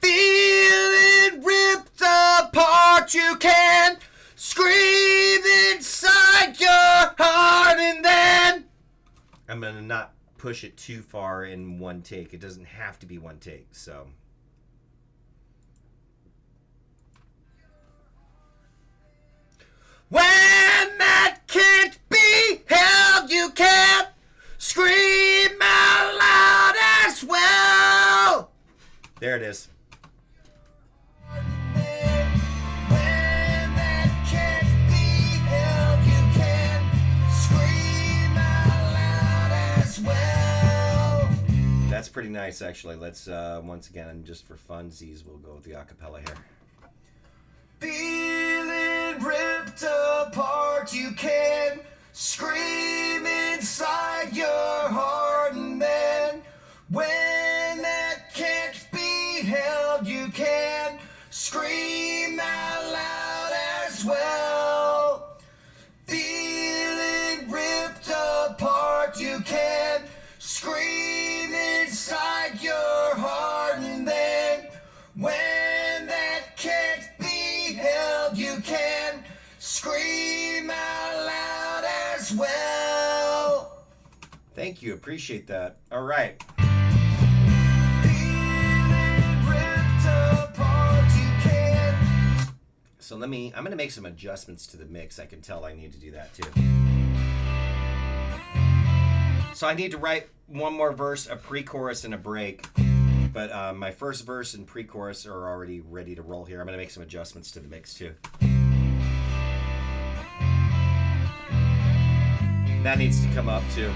Feeling ripped apart, you can scream inside your heart, and then I'm gonna not push it too far in one take. It doesn't have to be one take, so. When that can't be held, you can't scream out loud as well. There it is. That's pretty nice, actually. Let's, once again, just for funsies, we'll go with the acapella here. Feeling ripped apart, you can scream inside your heart, and then when that can't be held, you can scream out loud as well. Feeling ripped apart, you can scream inside your heart, and then when that can't be held, you can scream out loud as well. Thank you, appreciate that. All right. So I'm gonna make some adjustments to the mix. I can tell I need to do that too. So I need to write one more verse, a pre-chorus, and a break. But my first verse and pre-chorus are already ready to roll here. I'm going to make some adjustments to the mix too. That needs to come up too.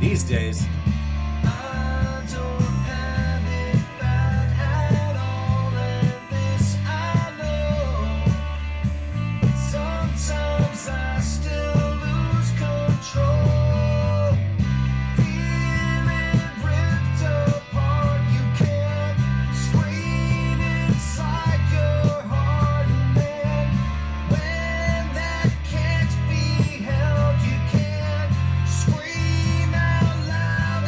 These days. I don't have it bad at all, and this I know. Sometimes I still lose control. Feeling ripped apart, you can scream inside your heart, and then when that can't be held, you can scream out loud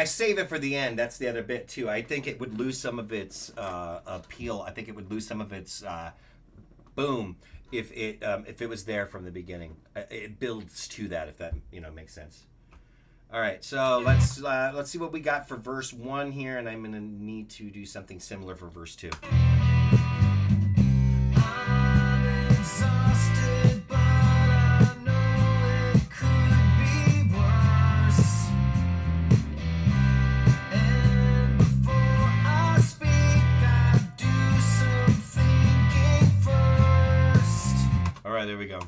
I save it for the end. That's the other bit too. I think it would lose some of its appeal. I think it would lose some of its boom if it was there from the beginning. It builds to that, if that makes sense. All right, so let's see what we got for verse 1 here, and I'm gonna need to do something similar for verse 2. All right, there we go.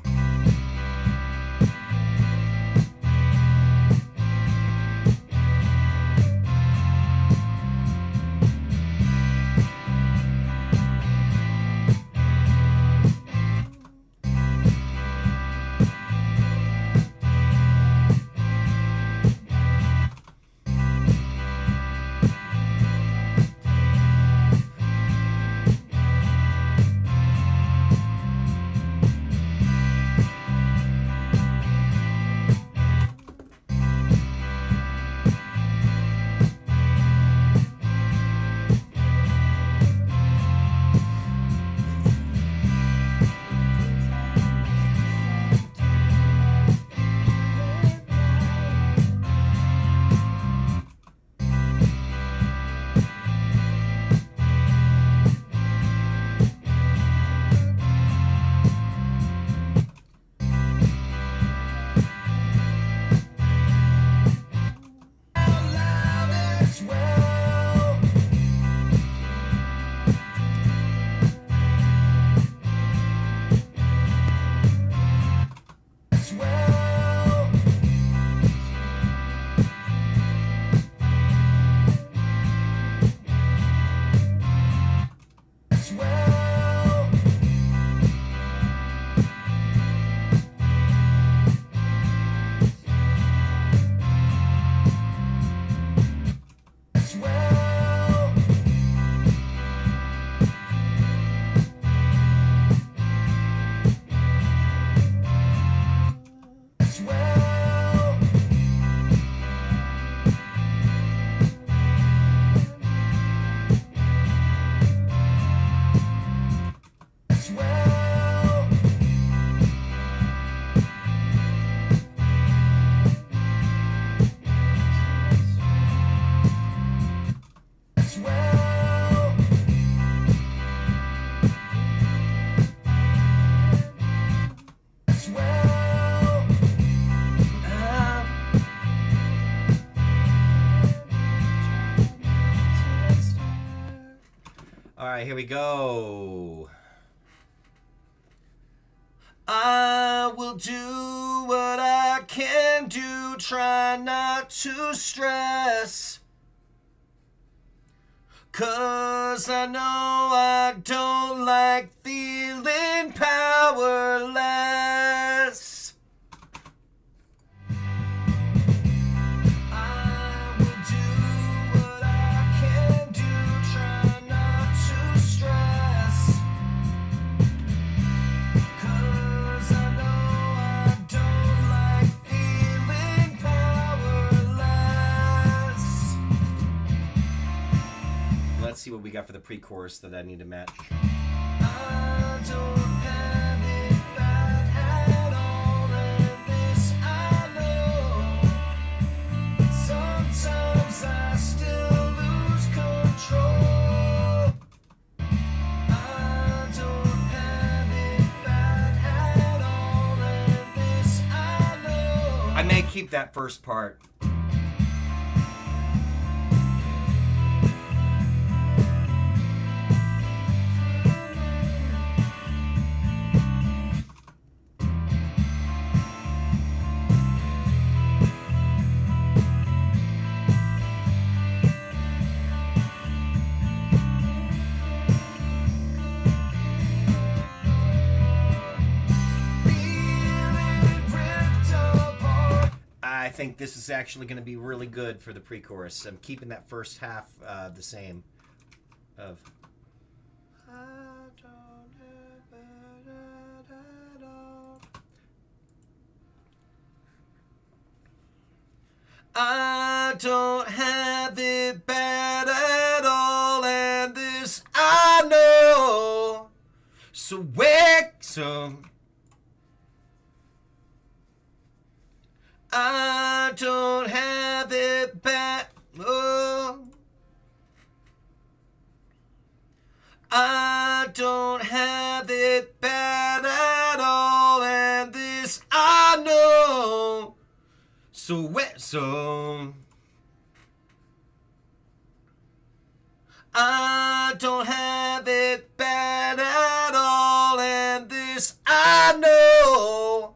All right, here we go. I will do what I can do, try not to stress. 'Cause I know I don't like feeling powerless. Let's see what we got for the pre-chorus that I need to match. I don't have it bad at all, and this I know. Sometimes I still lose control. I don't have it bad at all, and this I know. I may keep that first part. I think this is actually going to be really good for the pre-chorus. I'm keeping that first half the same. Of I don't have have it bad at all, and this I know. So I don't have it bad. Oh, I don't have it bad at all, and this I know. So I don't have it bad at all, and this I know.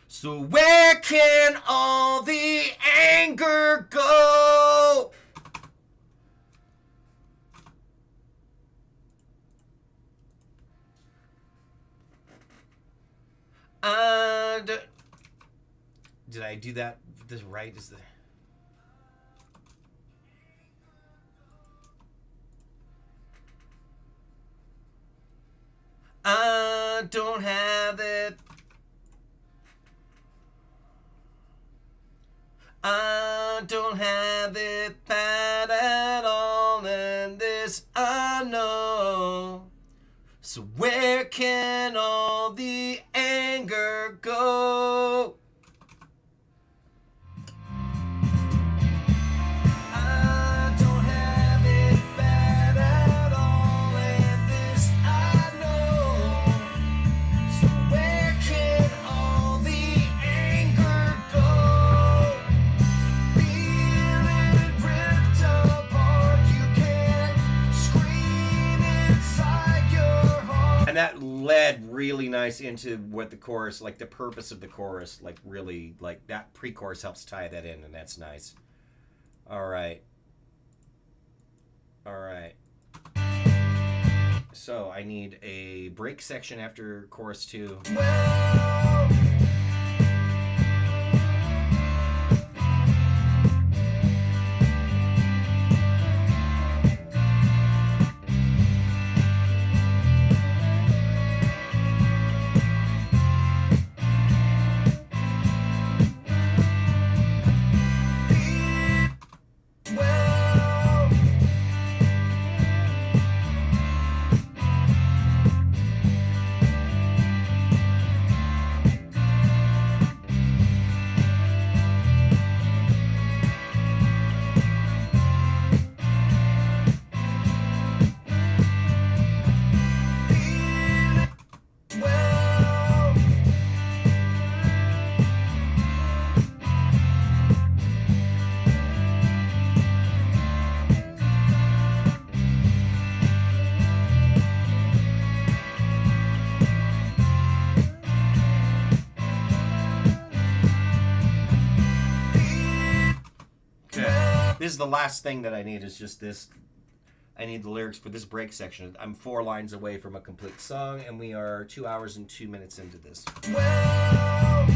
So where can all the anger go? Did I do that this right? Is the I don't have it. I don't have it bad at all, and this I know. So where can all the anger go? I don't have it bad at all, and this I know. So where can all the anger go? Feeling ripped apart, you can't scream inside your heart. And that led really nice into what the chorus, like the purpose of the chorus, like really, like that pre-chorus helps tie that in, and that's nice. All right. So I need a break section after chorus 2. Well, this is the last thing that I need is just this. I need the lyrics for this break section. I'm 4 lines away from a complete song, and we are 2 hours and 2 minutes into this. Well,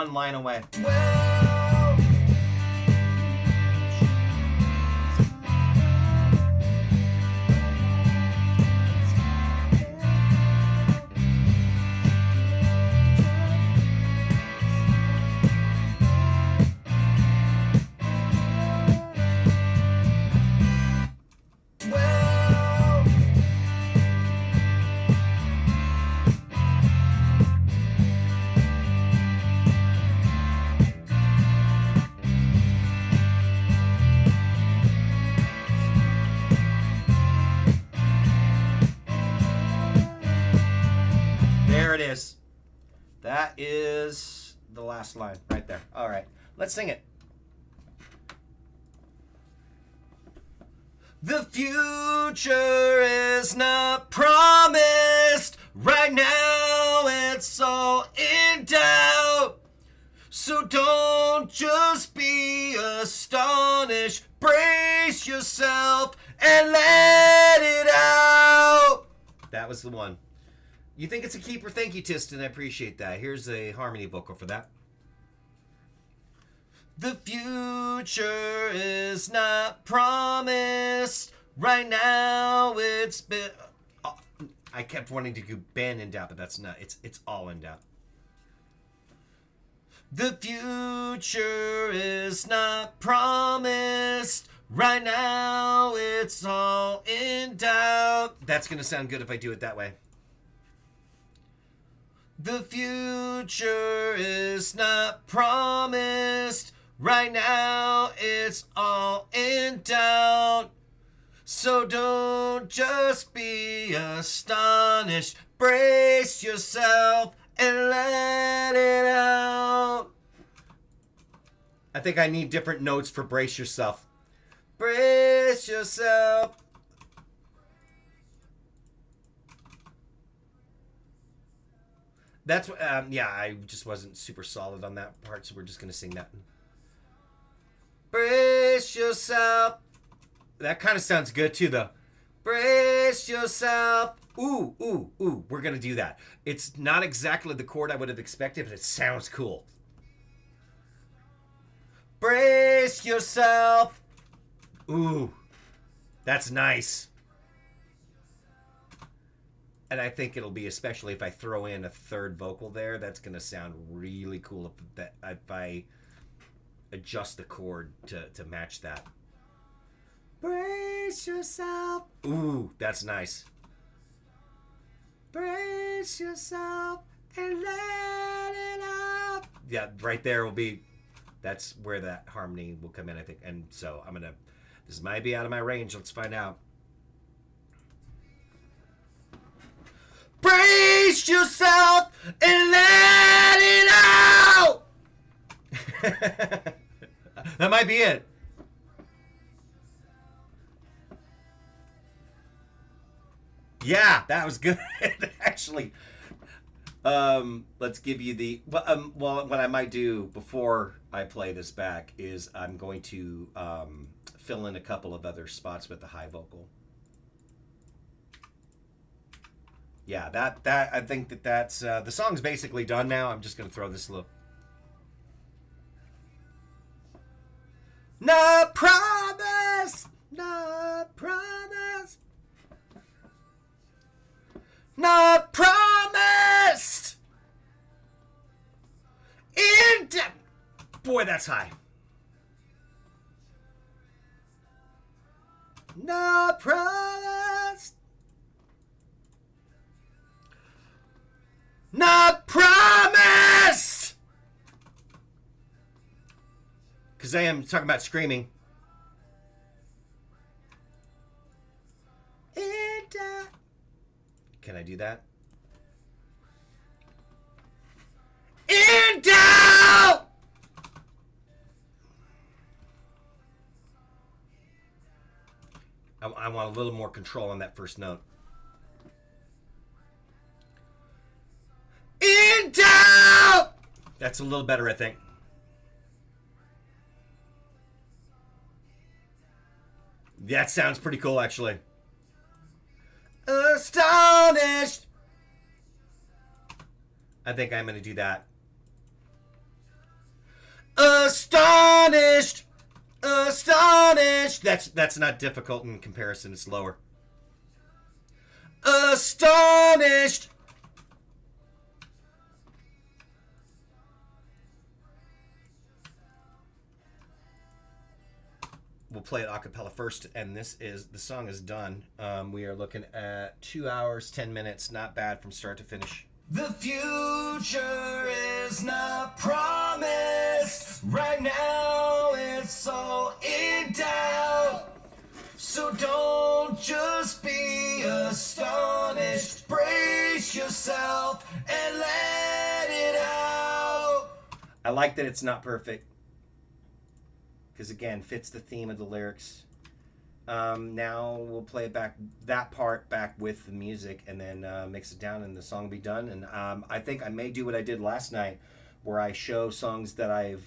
one line away. There it is. That is the last line right there. All right, let's sing it. The future is not promised. Right now it's all in doubt. So don't just be astonished. Brace yourself and let it out. That was the one. You think it's a keeper? Thank you, Tiston. I appreciate that. Here's a harmony vocal for that. The future is not promised. Right now it's been... Oh, I kept wanting to go been in doubt, but that's not. It's all in doubt. The future is not promised. Right now it's all in doubt. That's going to sound good if I do it that way. The future is not promised. Right now it's all in doubt. So don't just be astonished. Brace yourself and let it out. I think I need different notes for brace yourself. Brace yourself. That's what, yeah, I just wasn't super solid on that part, so we're just going to sing that. Brace yourself. That kind of sounds good too, though. Brace yourself. Ooh, ooh, ooh. We're going to do that. It's not exactly the chord I would have expected, but it sounds cool. Brace yourself. Ooh, that's nice. And I think it'll be, especially if I throw in a third vocal there, that's going to sound really cool if I adjust the chord to match that. Brace yourself. Ooh, that's nice. Brace yourself and let it out. Yeah, right there will be, that's where that harmony will come in, I think. And so I'm going to, this might be out of my range. Let's find out. Brace yourself and let it out. That might be it. Yeah, that was good. Actually, let's give you the well. What I might do before I play this back is I'm going to fill in a couple of other spots with the high vocal. Yeah, that I think that's the song's basically done now. I'm just gonna throw this little. Not promise, not promise, not promised. Boy, that's high. Not promised. Not promised! Because I am talking about screaming. Can I do that? In doubt! I want a little more control on that first note. In doubt! That's a little better, I think. That sounds pretty cool, actually. Astonished! I think I'm going to do that. Astonished. Astonished. That's not difficult in comparison. It's lower. Astonished. We'll play it a cappella first, and the song is done. We are looking at 2 hours, 10 minutes. Not bad from start to finish. The future is not promised. Right now it's all in doubt. So don't just be astonished. Brace yourself and let it out. I like that it's not perfect. Because again, fits the theme of the lyrics. Now we'll play it back, that part back with the music, and then mix it down, and the song will be done. And I think I may do what I did last night, where I show songs that I've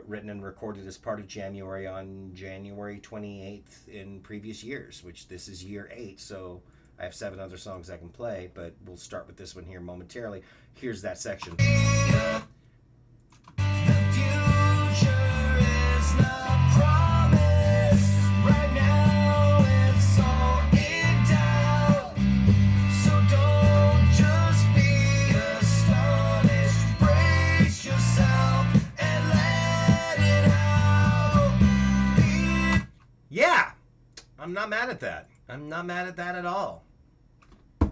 written and recorded as part of Jamuary on January 28th in previous years, which this is year 8, so I have 7 other songs I can play, but we'll start with this one here momentarily. Here's that section. Yeah, I'm not mad at that. I'm not mad at that at all. So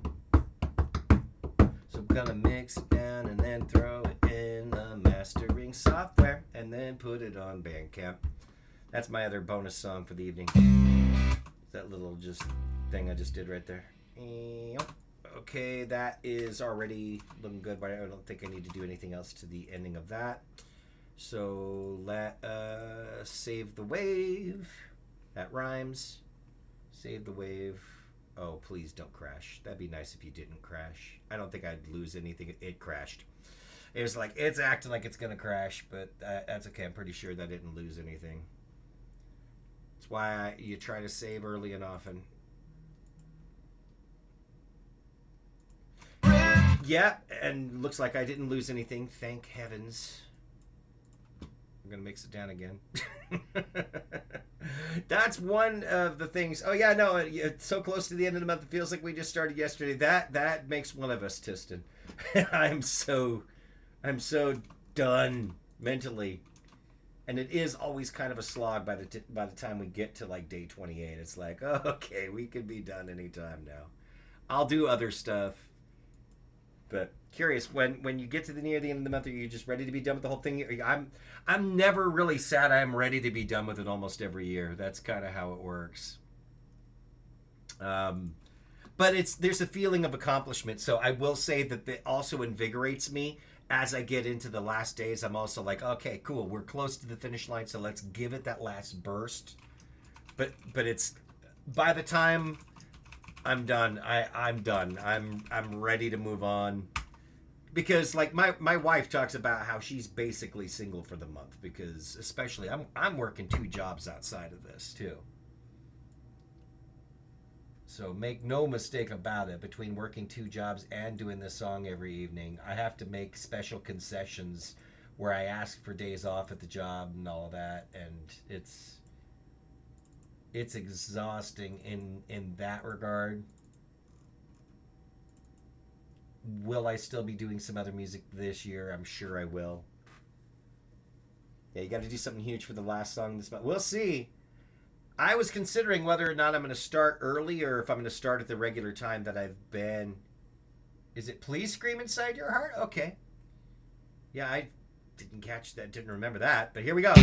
I'm gonna mix it down and then throw it in the mastering software and then put it on Bandcamp. That's my other bonus song for the evening. That little just thing I just did right there. Okay, that is already looking good, but I don't think I need to do anything else to the ending of that. So let us save the wave. That rhymes. Save the wave. Oh, please don't crash. That'd be nice if you didn't crash. I don't think I'd lose anything. It crashed. It was like, it's acting like it's going to crash, but that's okay. I'm pretty sure that didn't lose anything. That's why you try to save early and often. Yeah, and looks like I didn't lose anything. Thank heavens. I'm going to mix it down again. That's one of the things. Oh, yeah, no, it's so close to the end of the month. It feels like we just started yesterday. That makes one of us, Tiston. I'm so done mentally. And it is always kind of a slog by the time we get to like day 28. It's like, oh, okay, we could be done anytime now. I'll do other stuff. But curious, when you get to near the end of the month, are you just ready to be done with the whole thing? I'm never really sad. I'm ready to be done with it almost every year. That's kind of how it works. But there's a feeling of accomplishment. So I will say that it also invigorates me as I get into the last days. I'm also like, okay, cool. We're close to the finish line, so let's give it that last burst. But it's by the time I'm done. I'm done. I'm ready to move on. Because like my wife talks about how she's basically single for the month, because especially I'm working 2 jobs outside of this too. So make no mistake about it, between working 2 jobs and doing this song every evening, I have to make special concessions where I ask for days off at the job and all that, and it's exhausting in that regard. Will I still be doing some other music this year? I'm sure I will. Yeah, you got to do something huge for the last song this month. We'll see. I was considering whether or not I'm going to start early or if I'm going to start at the regular time that I've been. Is it Please Scream Inside Your Heart? Okay. Yeah, I didn't catch that, didn't remember that, but here we go.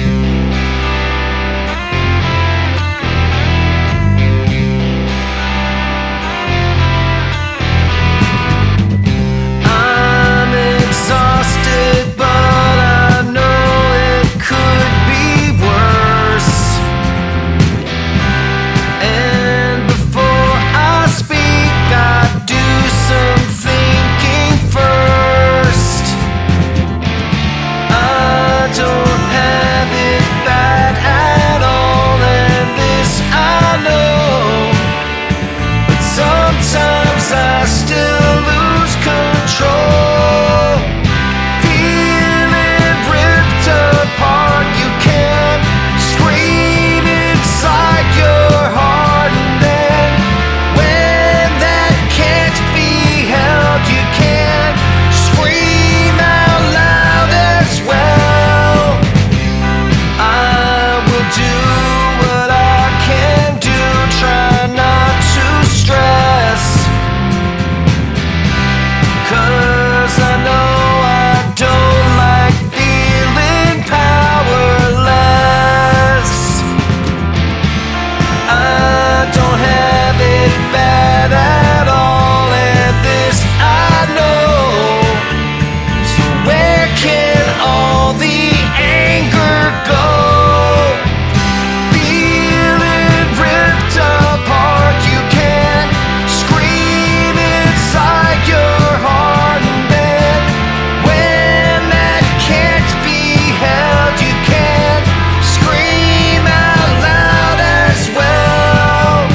Exhausted, but I know it could be worse. And before I speak, I do some thinking first. I don't have it back. ain't bad at all, and this I know. So where can all the anger go? Feeling ripped apart, you can't scream inside your heart, and then when that can't be held, you can't scream out loud as well.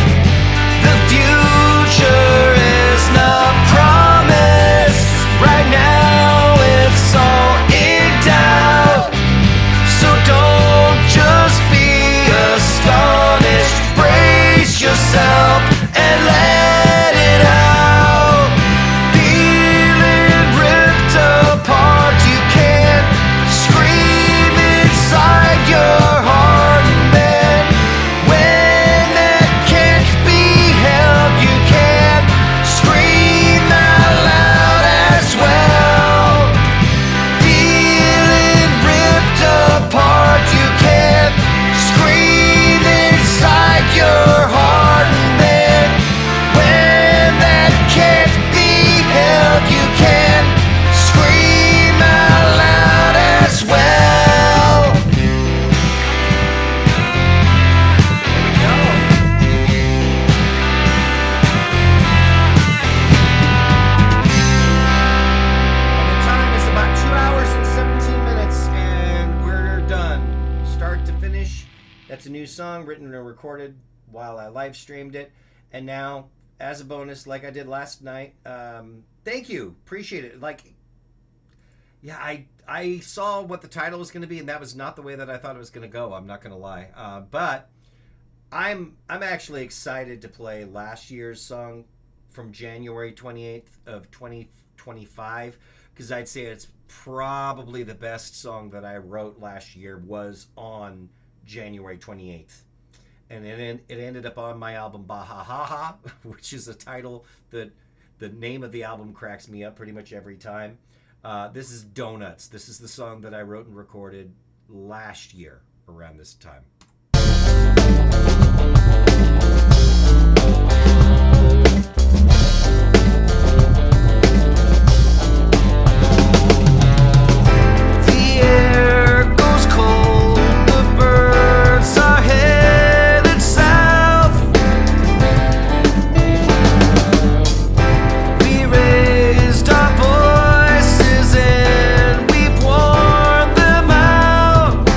The future is not promised. Right now it's all in doubt. So don't just be astonished. Brace yourself and let it out. Feeling ripped apart, you can't scream inside your heart, and then when that can't be held, you can't scream out loud as well. Feeling ripped apart, you can't scream inside your heart, and then when that can't be held, you can't scream out loud as well. And the time is about 2 hours and 17 minutes, and we're done. Start to finish. That's a new song written and recorded while I live streamed it. And now, as a bonus, like I did last night, thank you. Appreciate it. Yeah, I saw what the title was going to be, and that was not the way that I thought it was going to go. I'm not going to lie. But I'm actually excited to play last year's song from January 28th of 2025, because I'd say it's probably the best song that I wrote last year was on January 28th. And it ended up on my album Baha Ha Ha, which is a title that the name of the album cracks me up pretty much every time. This is Donuts. This is the song that I wrote and recorded last year around this time. The air goes cold, the birds are headed south. We raised our voices and we've worn them out.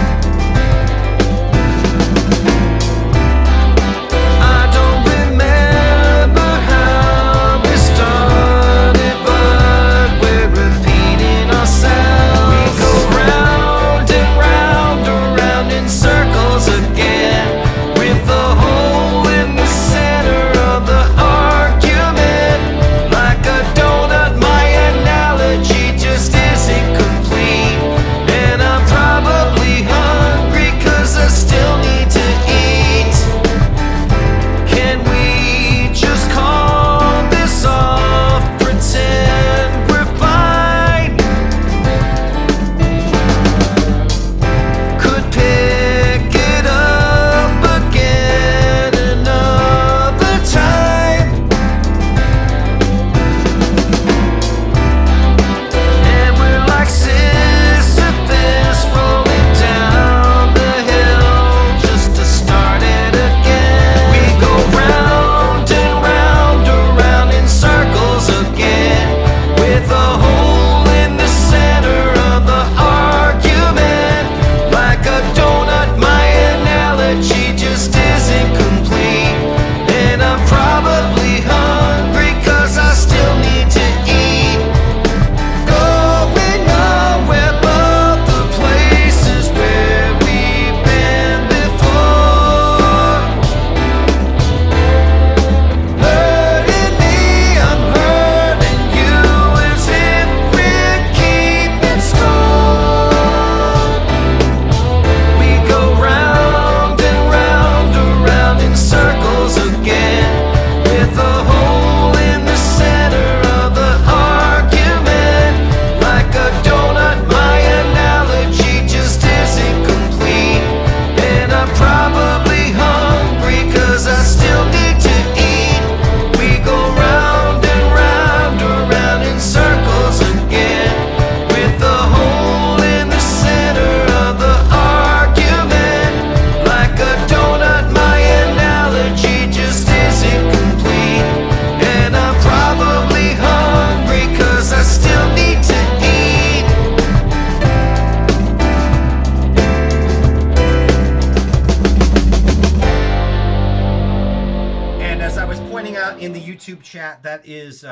pointing out in the YouTube chat that is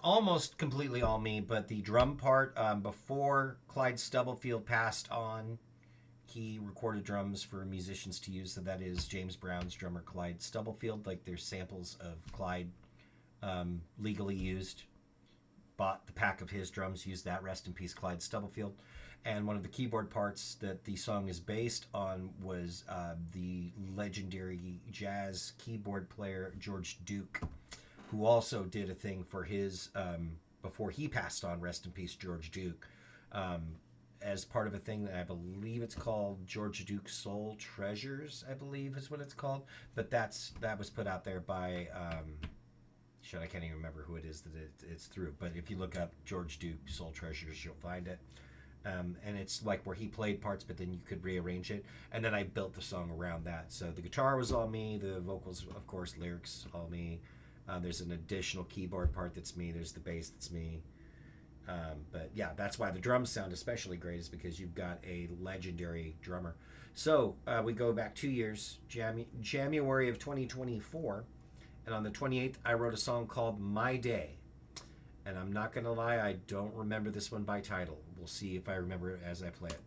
almost completely all me, but the drum part before Clyde Stubblefield passed on, he recorded drums for musicians to use. So that is James Brown's drummer Clyde Stubblefield. Like there's samples of Clyde legally used. Bought the pack of his drums, used that. Rest in peace, Clyde Stubblefield. And one of the keyboard parts that the song is based on was the legendary jazz keyboard player George Duke, who also did a thing for his, before he passed on, rest in peace, George Duke, as part of a thing that I believe it's called George Duke Soul Treasures, I believe is what it's called. But that was put out there by, I can't even remember who it is that it's through. But if you look up George Duke Soul Treasures, you'll find it. And it's like where he played parts, but then you could rearrange it. And then I built the song around that. So the guitar was all me. The vocals, of course, lyrics, all me. There's an additional keyboard part that's me. There's the bass that's me. But yeah, that's why the drums sound especially great, is because you've got a legendary drummer. So we go back 2 years, January of 2024. And on the 28th, I wrote a song called My Day. And I'm not going to lie, I don't remember this one by title. We'll see if I remember it as I play it.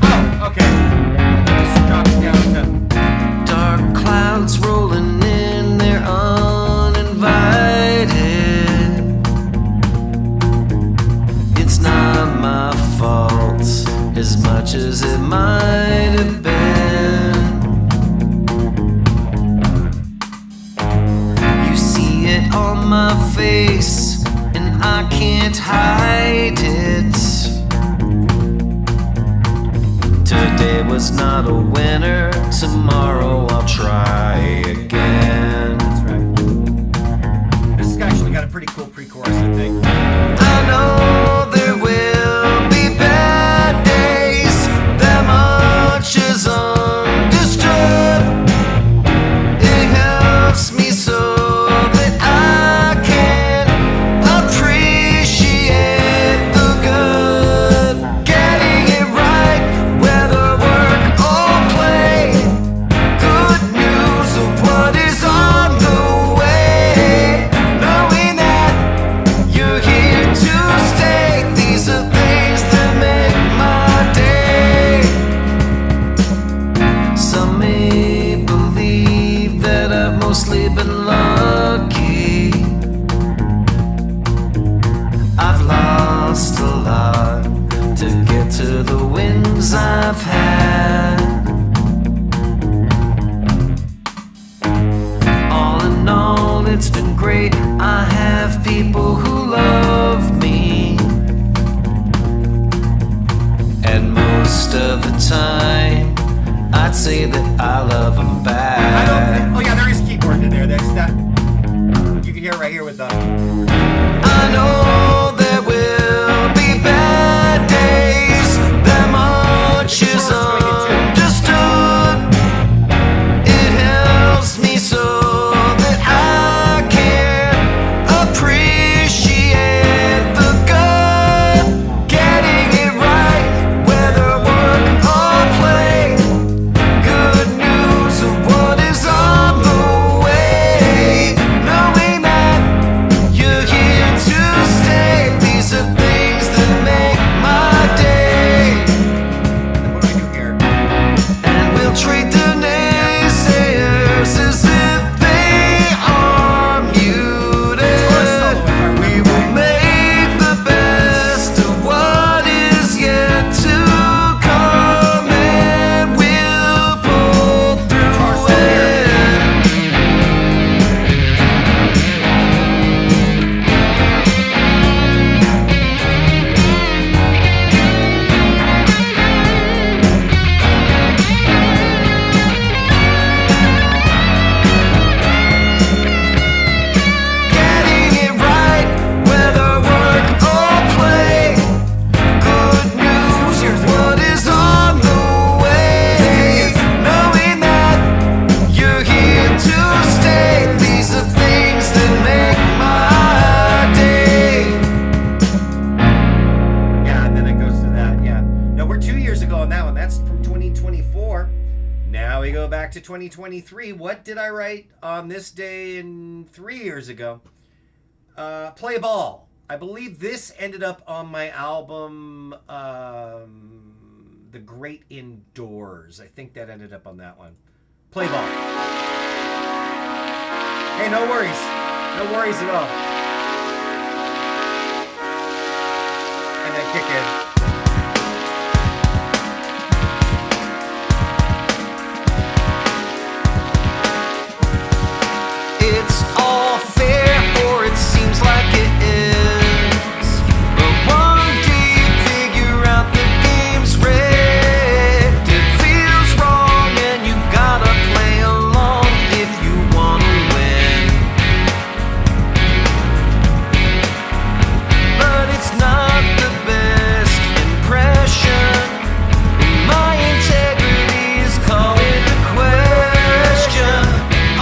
Oh, okay. This drops down to dark clouds rolling in, they're uninvited. It's not my fault as much as it might have been. On my face, and I can't hide it. Today was not a winner, tomorrow I'll try again. That's right. This has actually got a pretty cool pre-chorus, I think. I know there will be bad days, that much is understood. It helps me so I've had. All in all, it's been great. I have people who love me, and most of the time I'd say that I love them back. Oh yeah, there is keyboard in there. That's that. You can hear it right here with the. I know there will be bad days, that much is understood. It helps me so that I can appreciate the good, getting it right, whether work or play. Good news of what is on the way, knowing that you're here to stay. ago on that one. That's from 2024. Now we go back to 2023. What did I write on this day in 3 years ago? Play ball. I believe this ended up on my album, The Great Indoors. I think that ended up on that one. Play ball. Hey, no worries. No worries at all. And then kick in. It's all fair, or it seems like it is. But one day you figure out the game's rigged. It feels wrong, and you gotta play along if you wanna win. But it's not the best impression. My integrity is called into question.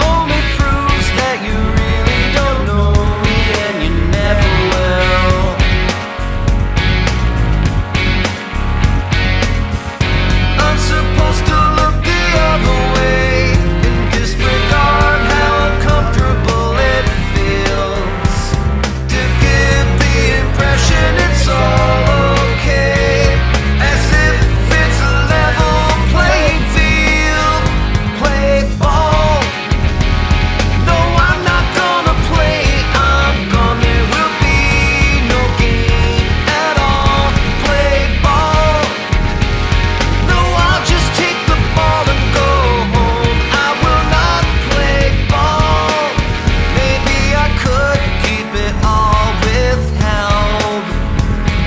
Only proves that you really don't know me, and you never will. I'm supposed to look the other way and disregard how uncomfortable it feels. To give the impression it's all okay, as if it's a level playing field. Play ball. No, I'm not gonna play. I'm gone. There will be no game at all. Play ball. No, I'll just take the ball and go home. I will not play ball. Maybe I could keep it all withheld,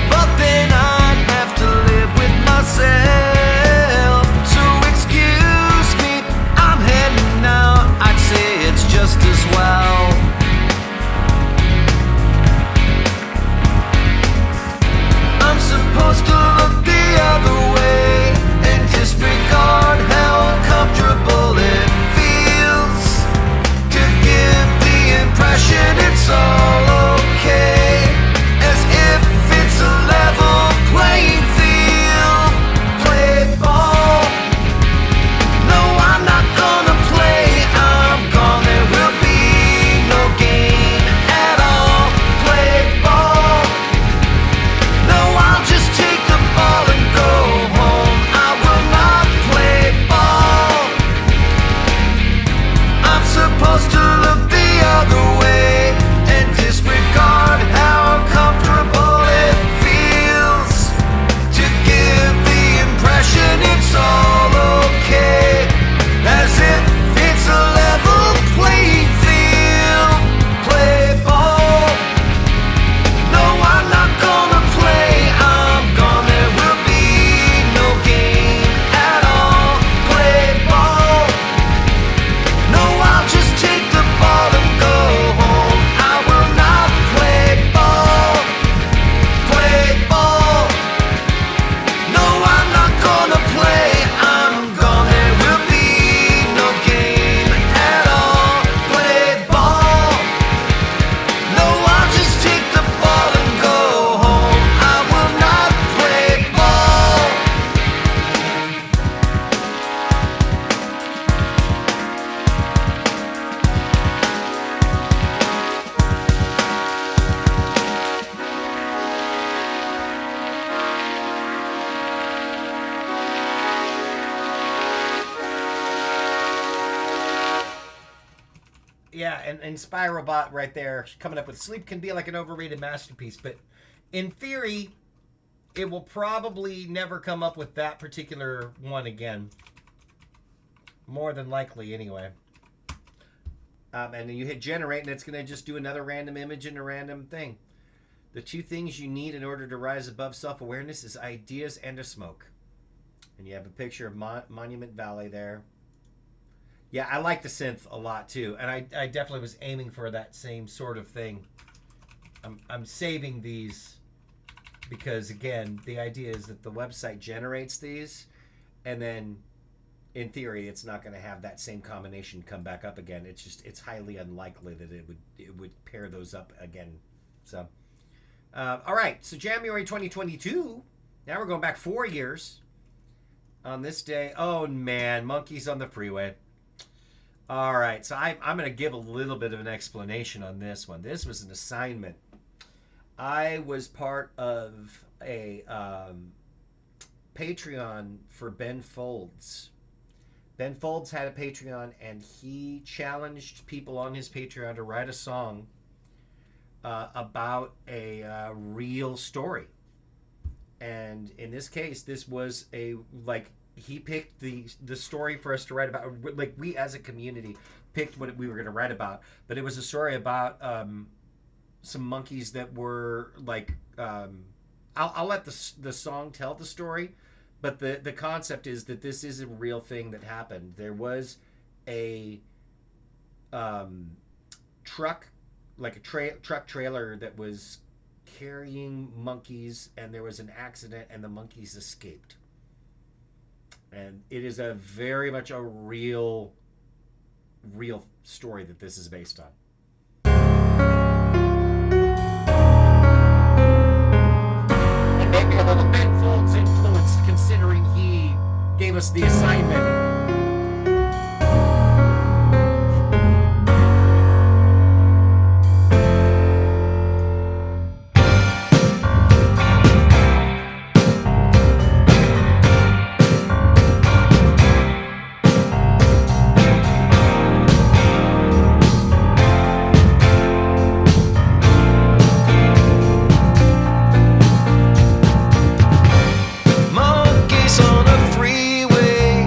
but then I'd have to live with myself. So excuse me, I'm heading out. I'd say it's just as well. I'm supposed to look the other way and disregard how uncomfortable it feels. To give the impression it's all okay, as if it's a level playing field. Play ball. No, I'm not gonna play. I'm gone. There will be no game at all. Play ball. No, I'll just take the ball and go home. I will not play ball. I'm supposed to look the other way and disregard how uncomfortable it feels. To give the impression it's all okay, as if it's a level playing field. Play ball. No, I'm not gonna play. I'm gone. There will be no game at all. Play ball. No, I'll just take the ball and go home. I will not play ball. Play ball. No, I'm not gonna play. I'm gone. There will be no game at all. Play ball. No, I'll just take the ball and go home. I will not play ball. Yeah, and Spirobot right there coming up with sleep can be like an overrated masterpiece, but in theory, it will probably never come up with that particular one again. More than likely, anyway. And then you hit generate, and it's going to just do another random image and a random thing. The two things you need in order to rise above self-awareness is ideas and a smoke. And you have a picture of Monument Valley there. Yeah, I like the synth a lot too, and I definitely was aiming for that same sort of thing. I'm saving these because, again, the idea is that the website generates these, and then in theory it's not going to have that same combination come back up again. It's highly unlikely that it would pair those up again. So all right, so January 2022, now we're going back 4 years. On this day, oh man, monkeys on the freeway. All right, so I'm going to give a little bit of an explanation on this one. This was an assignment. I was part of a Patreon for Ben Folds. Ben Folds had a Patreon, and he challenged people on his Patreon to write a song about a real story. And in this case, this was he picked the story for us to write about. Like, we as a community picked what we were going to write about, but it was a story about some monkeys that were like. I'll let the song tell the story, but the concept is that this is a real thing that happened. There was a truck, like a truck trailer that was carrying monkeys, and there was an accident, and the monkeys escaped. And it is a very much a real story that this is based on. And maybe a little Ben Folds influence, considering he gave us the assignment. Monkeys on a freeway,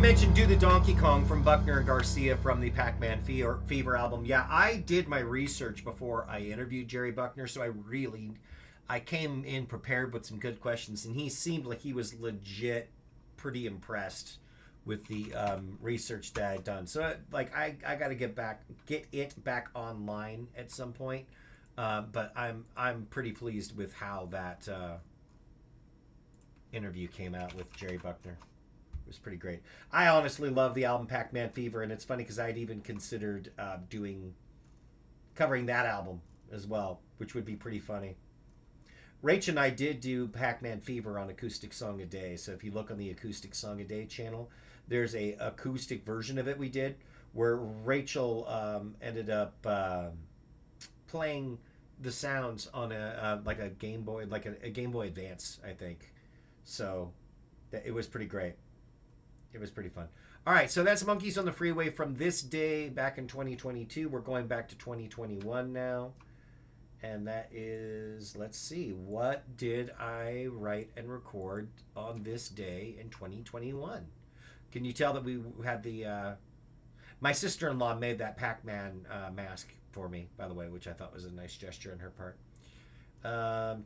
mentioned Do the Donkey Kong from Buckner and Garcia from the Pac-Man Fever album. Yeah, I did my research before I interviewed Jerry Buckner, so I came in prepared with some good questions, and he seemed like he was legit pretty impressed with the research that I'd done. So like I got to get it back online at some point. But I'm pretty pleased with how that interview came out with Jerry Buckner. It was pretty great. I honestly love the album Pac-Man Fever, and it's funny because I'd even considered covering that album as well, which would be pretty funny. Rach and I did do Pac-Man Fever on Acoustic Song a Day, so if you look on the Acoustic Song a Day channel, there's a acoustic version of it we did where Rachel ended up playing the sounds on a Game Boy, like a Game Boy Advance, I think. So it was pretty great. It was pretty fun. All right, so that's Monkeys on the Freeway from this day back in 2022. We're going back to 2021 now. And that is, let's see, what did I write and record on this day in 2021? Can you tell that we had my sister-in-law made that Pac-Man mask for me, by the way, which I thought was a nice gesture on her part. That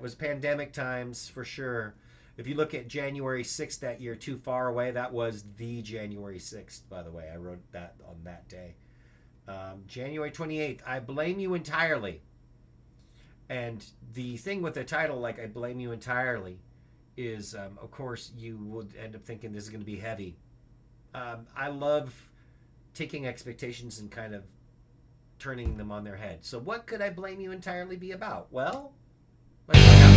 was pandemic times for sure. If you look at January 6th that year, Too Far Away, that was the January 6th, by the way. I wrote that on that day. January 28th, I Blame You Entirely. And the thing with the title, like I Blame You Entirely, is, of course, you would end up thinking this is going to be heavy. I love taking expectations and kind of turning them on their head. So what could I Blame You Entirely be about? Well, let's find out.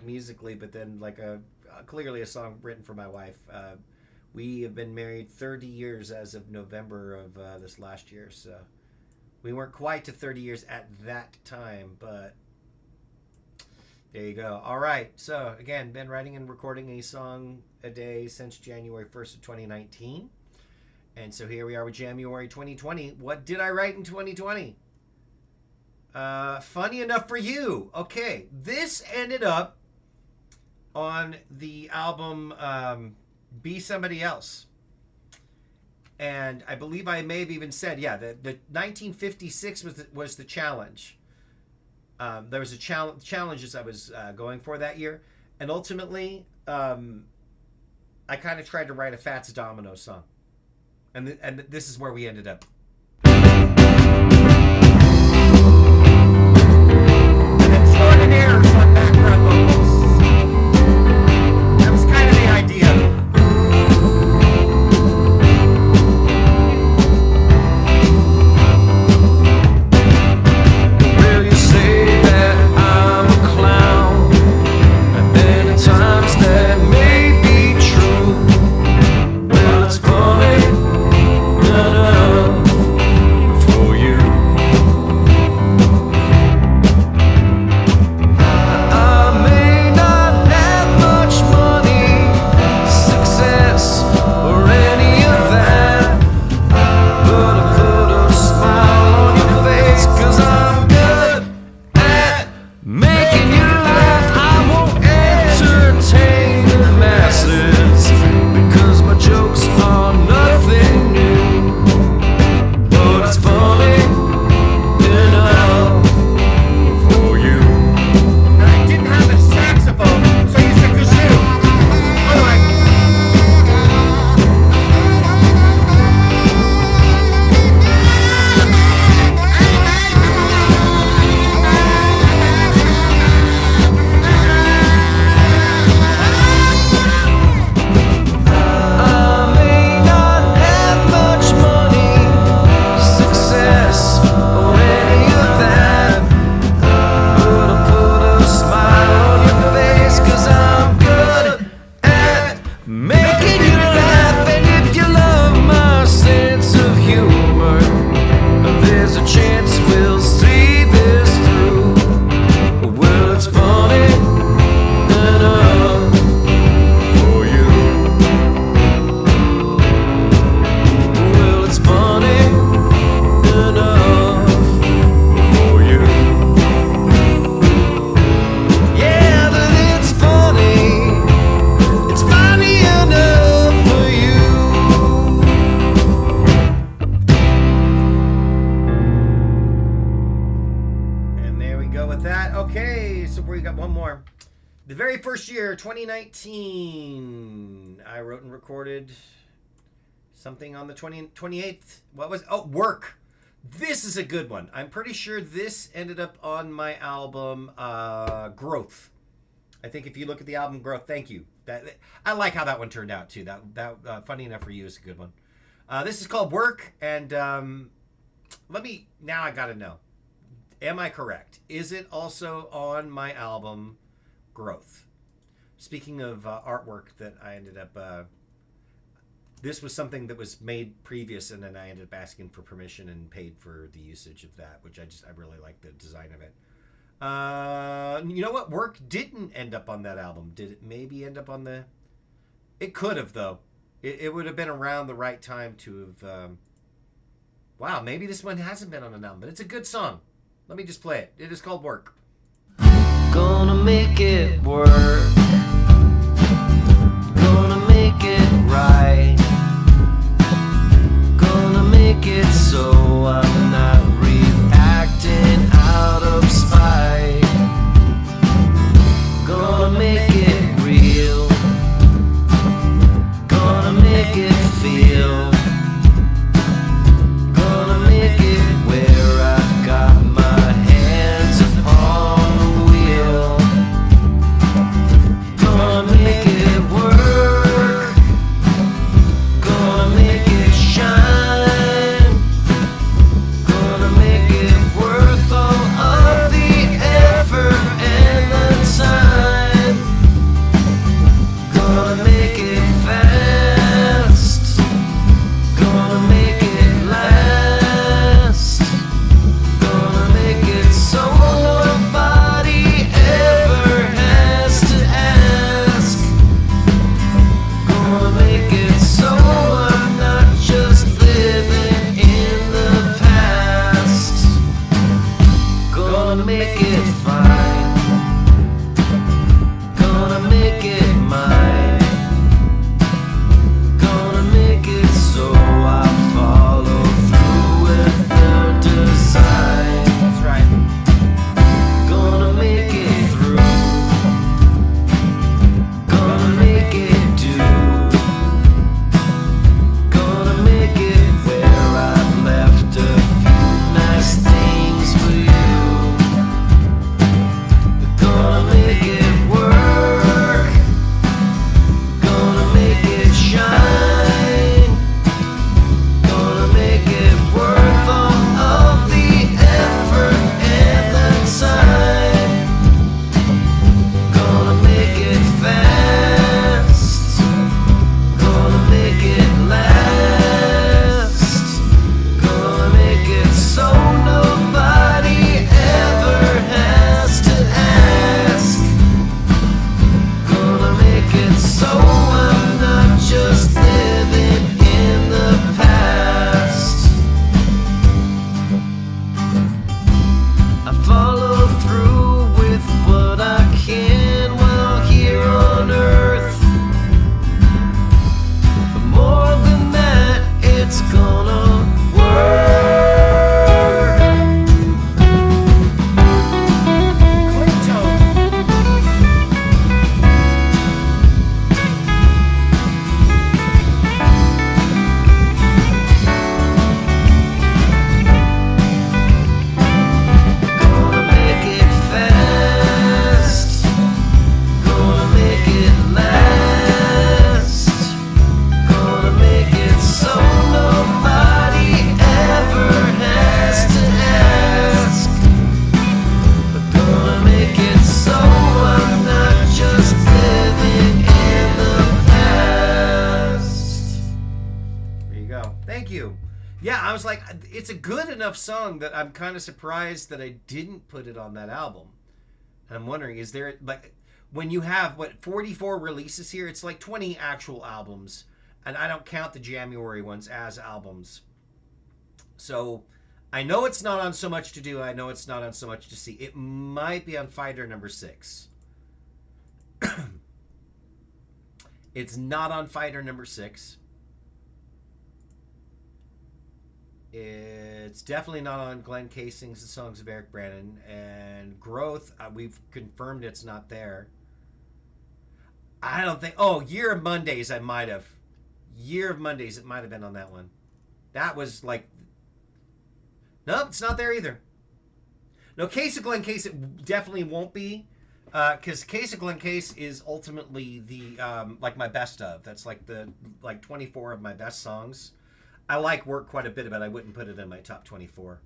Musically, but then like clearly a song written for my wife. We have been married 30 years as of November of this last year, so we weren't quite to 30 years at that time, but there you go. All right, so again, been writing and recording a song a day since January 1st of 2019, and so here we are with Jamuary 2020. What did I write in 2020? Funny enough for you. Okay, this ended up on the album Be Somebody Else. And I believe I may have even said, yeah, the 1956 was the challenge. There was a challenges I was going for that year. And ultimately, I kind of tried to write a Fats Domino song. And this is where we ended up. Extraordinaire on background vocals. That was kind of the idea. Will you say that I'm a clown? And then at times that may be true. Well, it's funny enough for you. I may not have much money, success, or any of that, but I put a smile on your face, 'cause I'm good at making you laugh. I won't entertain the masses, because my jokes are nothing new, but it's funny enough for you. I didn't have a saxophone, so I used a kazoo. All right. I may not have much money, success, or any of that, but I put a smile on your face, 'cause I'm good at making you laugh. And if you love my sense of humor, there's a chance we'll see this through. Well, it's funny enough for you. Well, it's funny enough for you. Yeah, that it's funny. It's funny enough for you. And there we go with that. Okay, so we got one more. The very first year, 2019, I wrote and recorded something on the 28th. What was? Oh, Work. This is a good one. I'm pretty sure this ended up on my album Growth. I think if you look at the album Growth, thank you. I like how that one turned out too. That Funny Enough for You is a good one. This is called Work, and now I gotta know. Am I correct? Is it also on my album Growth? Speaking of artwork that I ended up, this was something that was made previous, and then I ended up asking for permission and paid for the usage of that, which I really like the design of it. You know what? Work didn't end up on that album. Did it maybe end up on the... It could have, though. It would have been around the right time to have... Wow, maybe this one hasn't been on an album, but it's a good song. Let me just play it. It is called Work. Gonna make it work. Gonna make it right. Gonna make it so I'm not reacting out of spite. Gonna make it real. Gonna make it feel. Gonna make it where I've got my hands upon the wheel. Gonna make it work. Gonna make it shine. gonna work. Clean tone. Gonna make it fast. Gonna make it last. Gonna make it so nobody ever has to ask. But gonna make it so I'm not just living in the past. There you go. Thank you. Yeah, I was like, it's a good enough song that I'm kind of surprised that I didn't put it on that album. And I'm wondering, is there, like, when you have, 44 releases here, it's like 20 actual albums. And I don't count the Jamuary ones as albums. So I know it's not on So Much to Do. I know it's not on So Much to See. It might be on Fighter number 6. It's not on Fighter number 6. It's definitely not on Glenn Casing's The Songs of Eric Brandon. And Growth, we've confirmed it's not there. I don't think... Oh, Year of Mondays, I might have. Year of Mondays, it might have been on that one. That was like... Nope, it's not there either. No, Case of Glen Case, it definitely won't be. Because Case of Glen Case is ultimately the, like, my best of. That's like the 24 of my best songs. I like Work quite a bit, but I wouldn't put it in my top 24.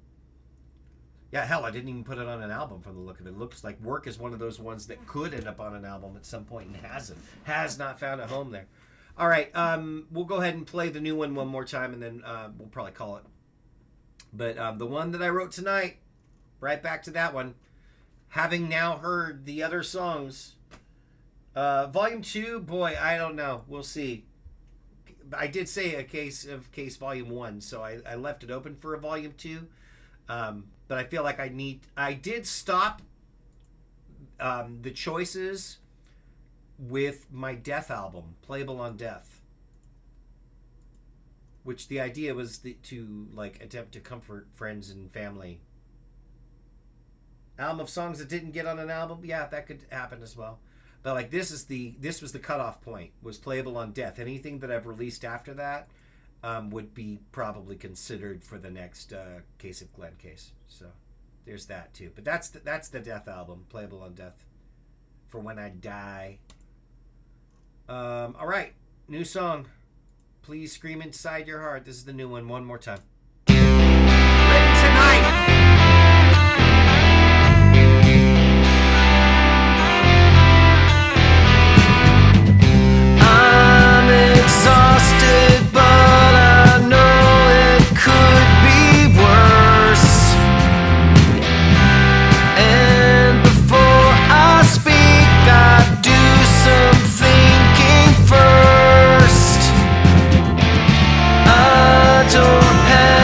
Yeah, hell, I didn't even put it on an album from the look of it. It looks like Work is one of those ones that could end up on an album at some point and hasn't. Has not found a home there. All right, we'll go ahead and play the new one more time, and then we'll probably call it. But the one that I wrote tonight, right back to that one. Having now heard the other songs, Volume 2, boy, I don't know. We'll see. I did say a case Volume 1, so I left it open for a Volume 2. But I feel like I did stop the choices with my Death album, Playable on Death. Which the idea was to like attempt to comfort friends and family. Album of songs that didn't get on an album, yeah, that could happen as well. But like this was the cutoff point, was Playable on Death. Anything that I've released after that would be probably considered for the next Case of Glen Case. So there's that too. But that's the Death album, Playable on Death, for when I die. All right, new song. Please Scream Inside Your Heart. This is the new one more time. Written tonight. Exhausted, but I know it could be worse. And before I speak, I do some thinking first. I don't have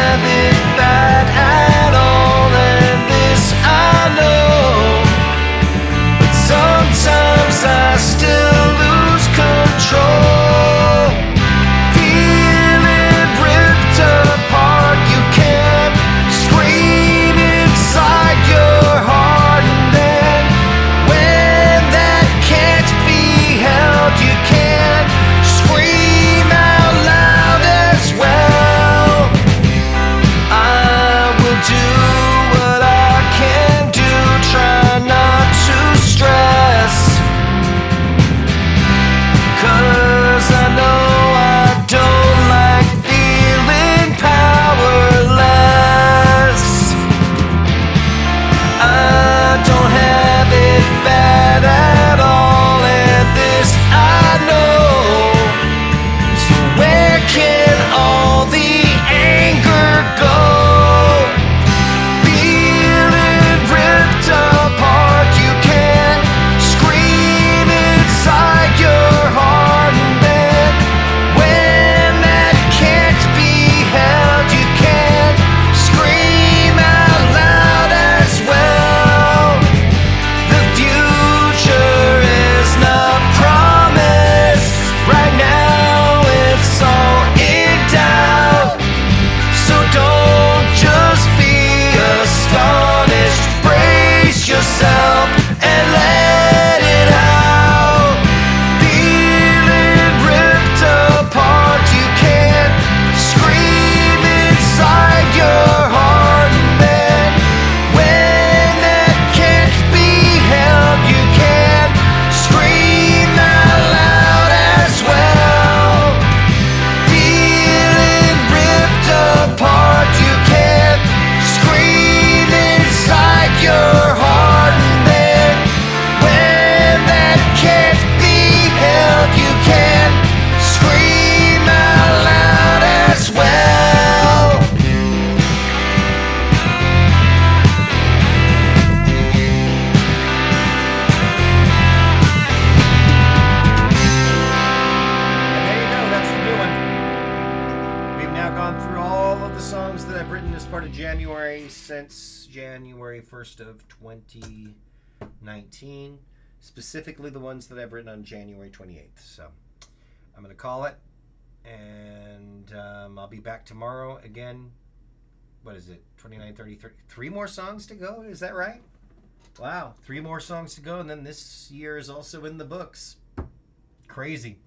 gone through all of the songs that I've written as part of Jamuary since January 1st of 2019. Specifically the ones that I've written on January 28th. So I'm going to call it. And I'll be back tomorrow again. What is it? 29, 30, 30. 3 more songs to go? Is that right? Wow. 3 more songs to go. And then this year is also in the books. Crazy.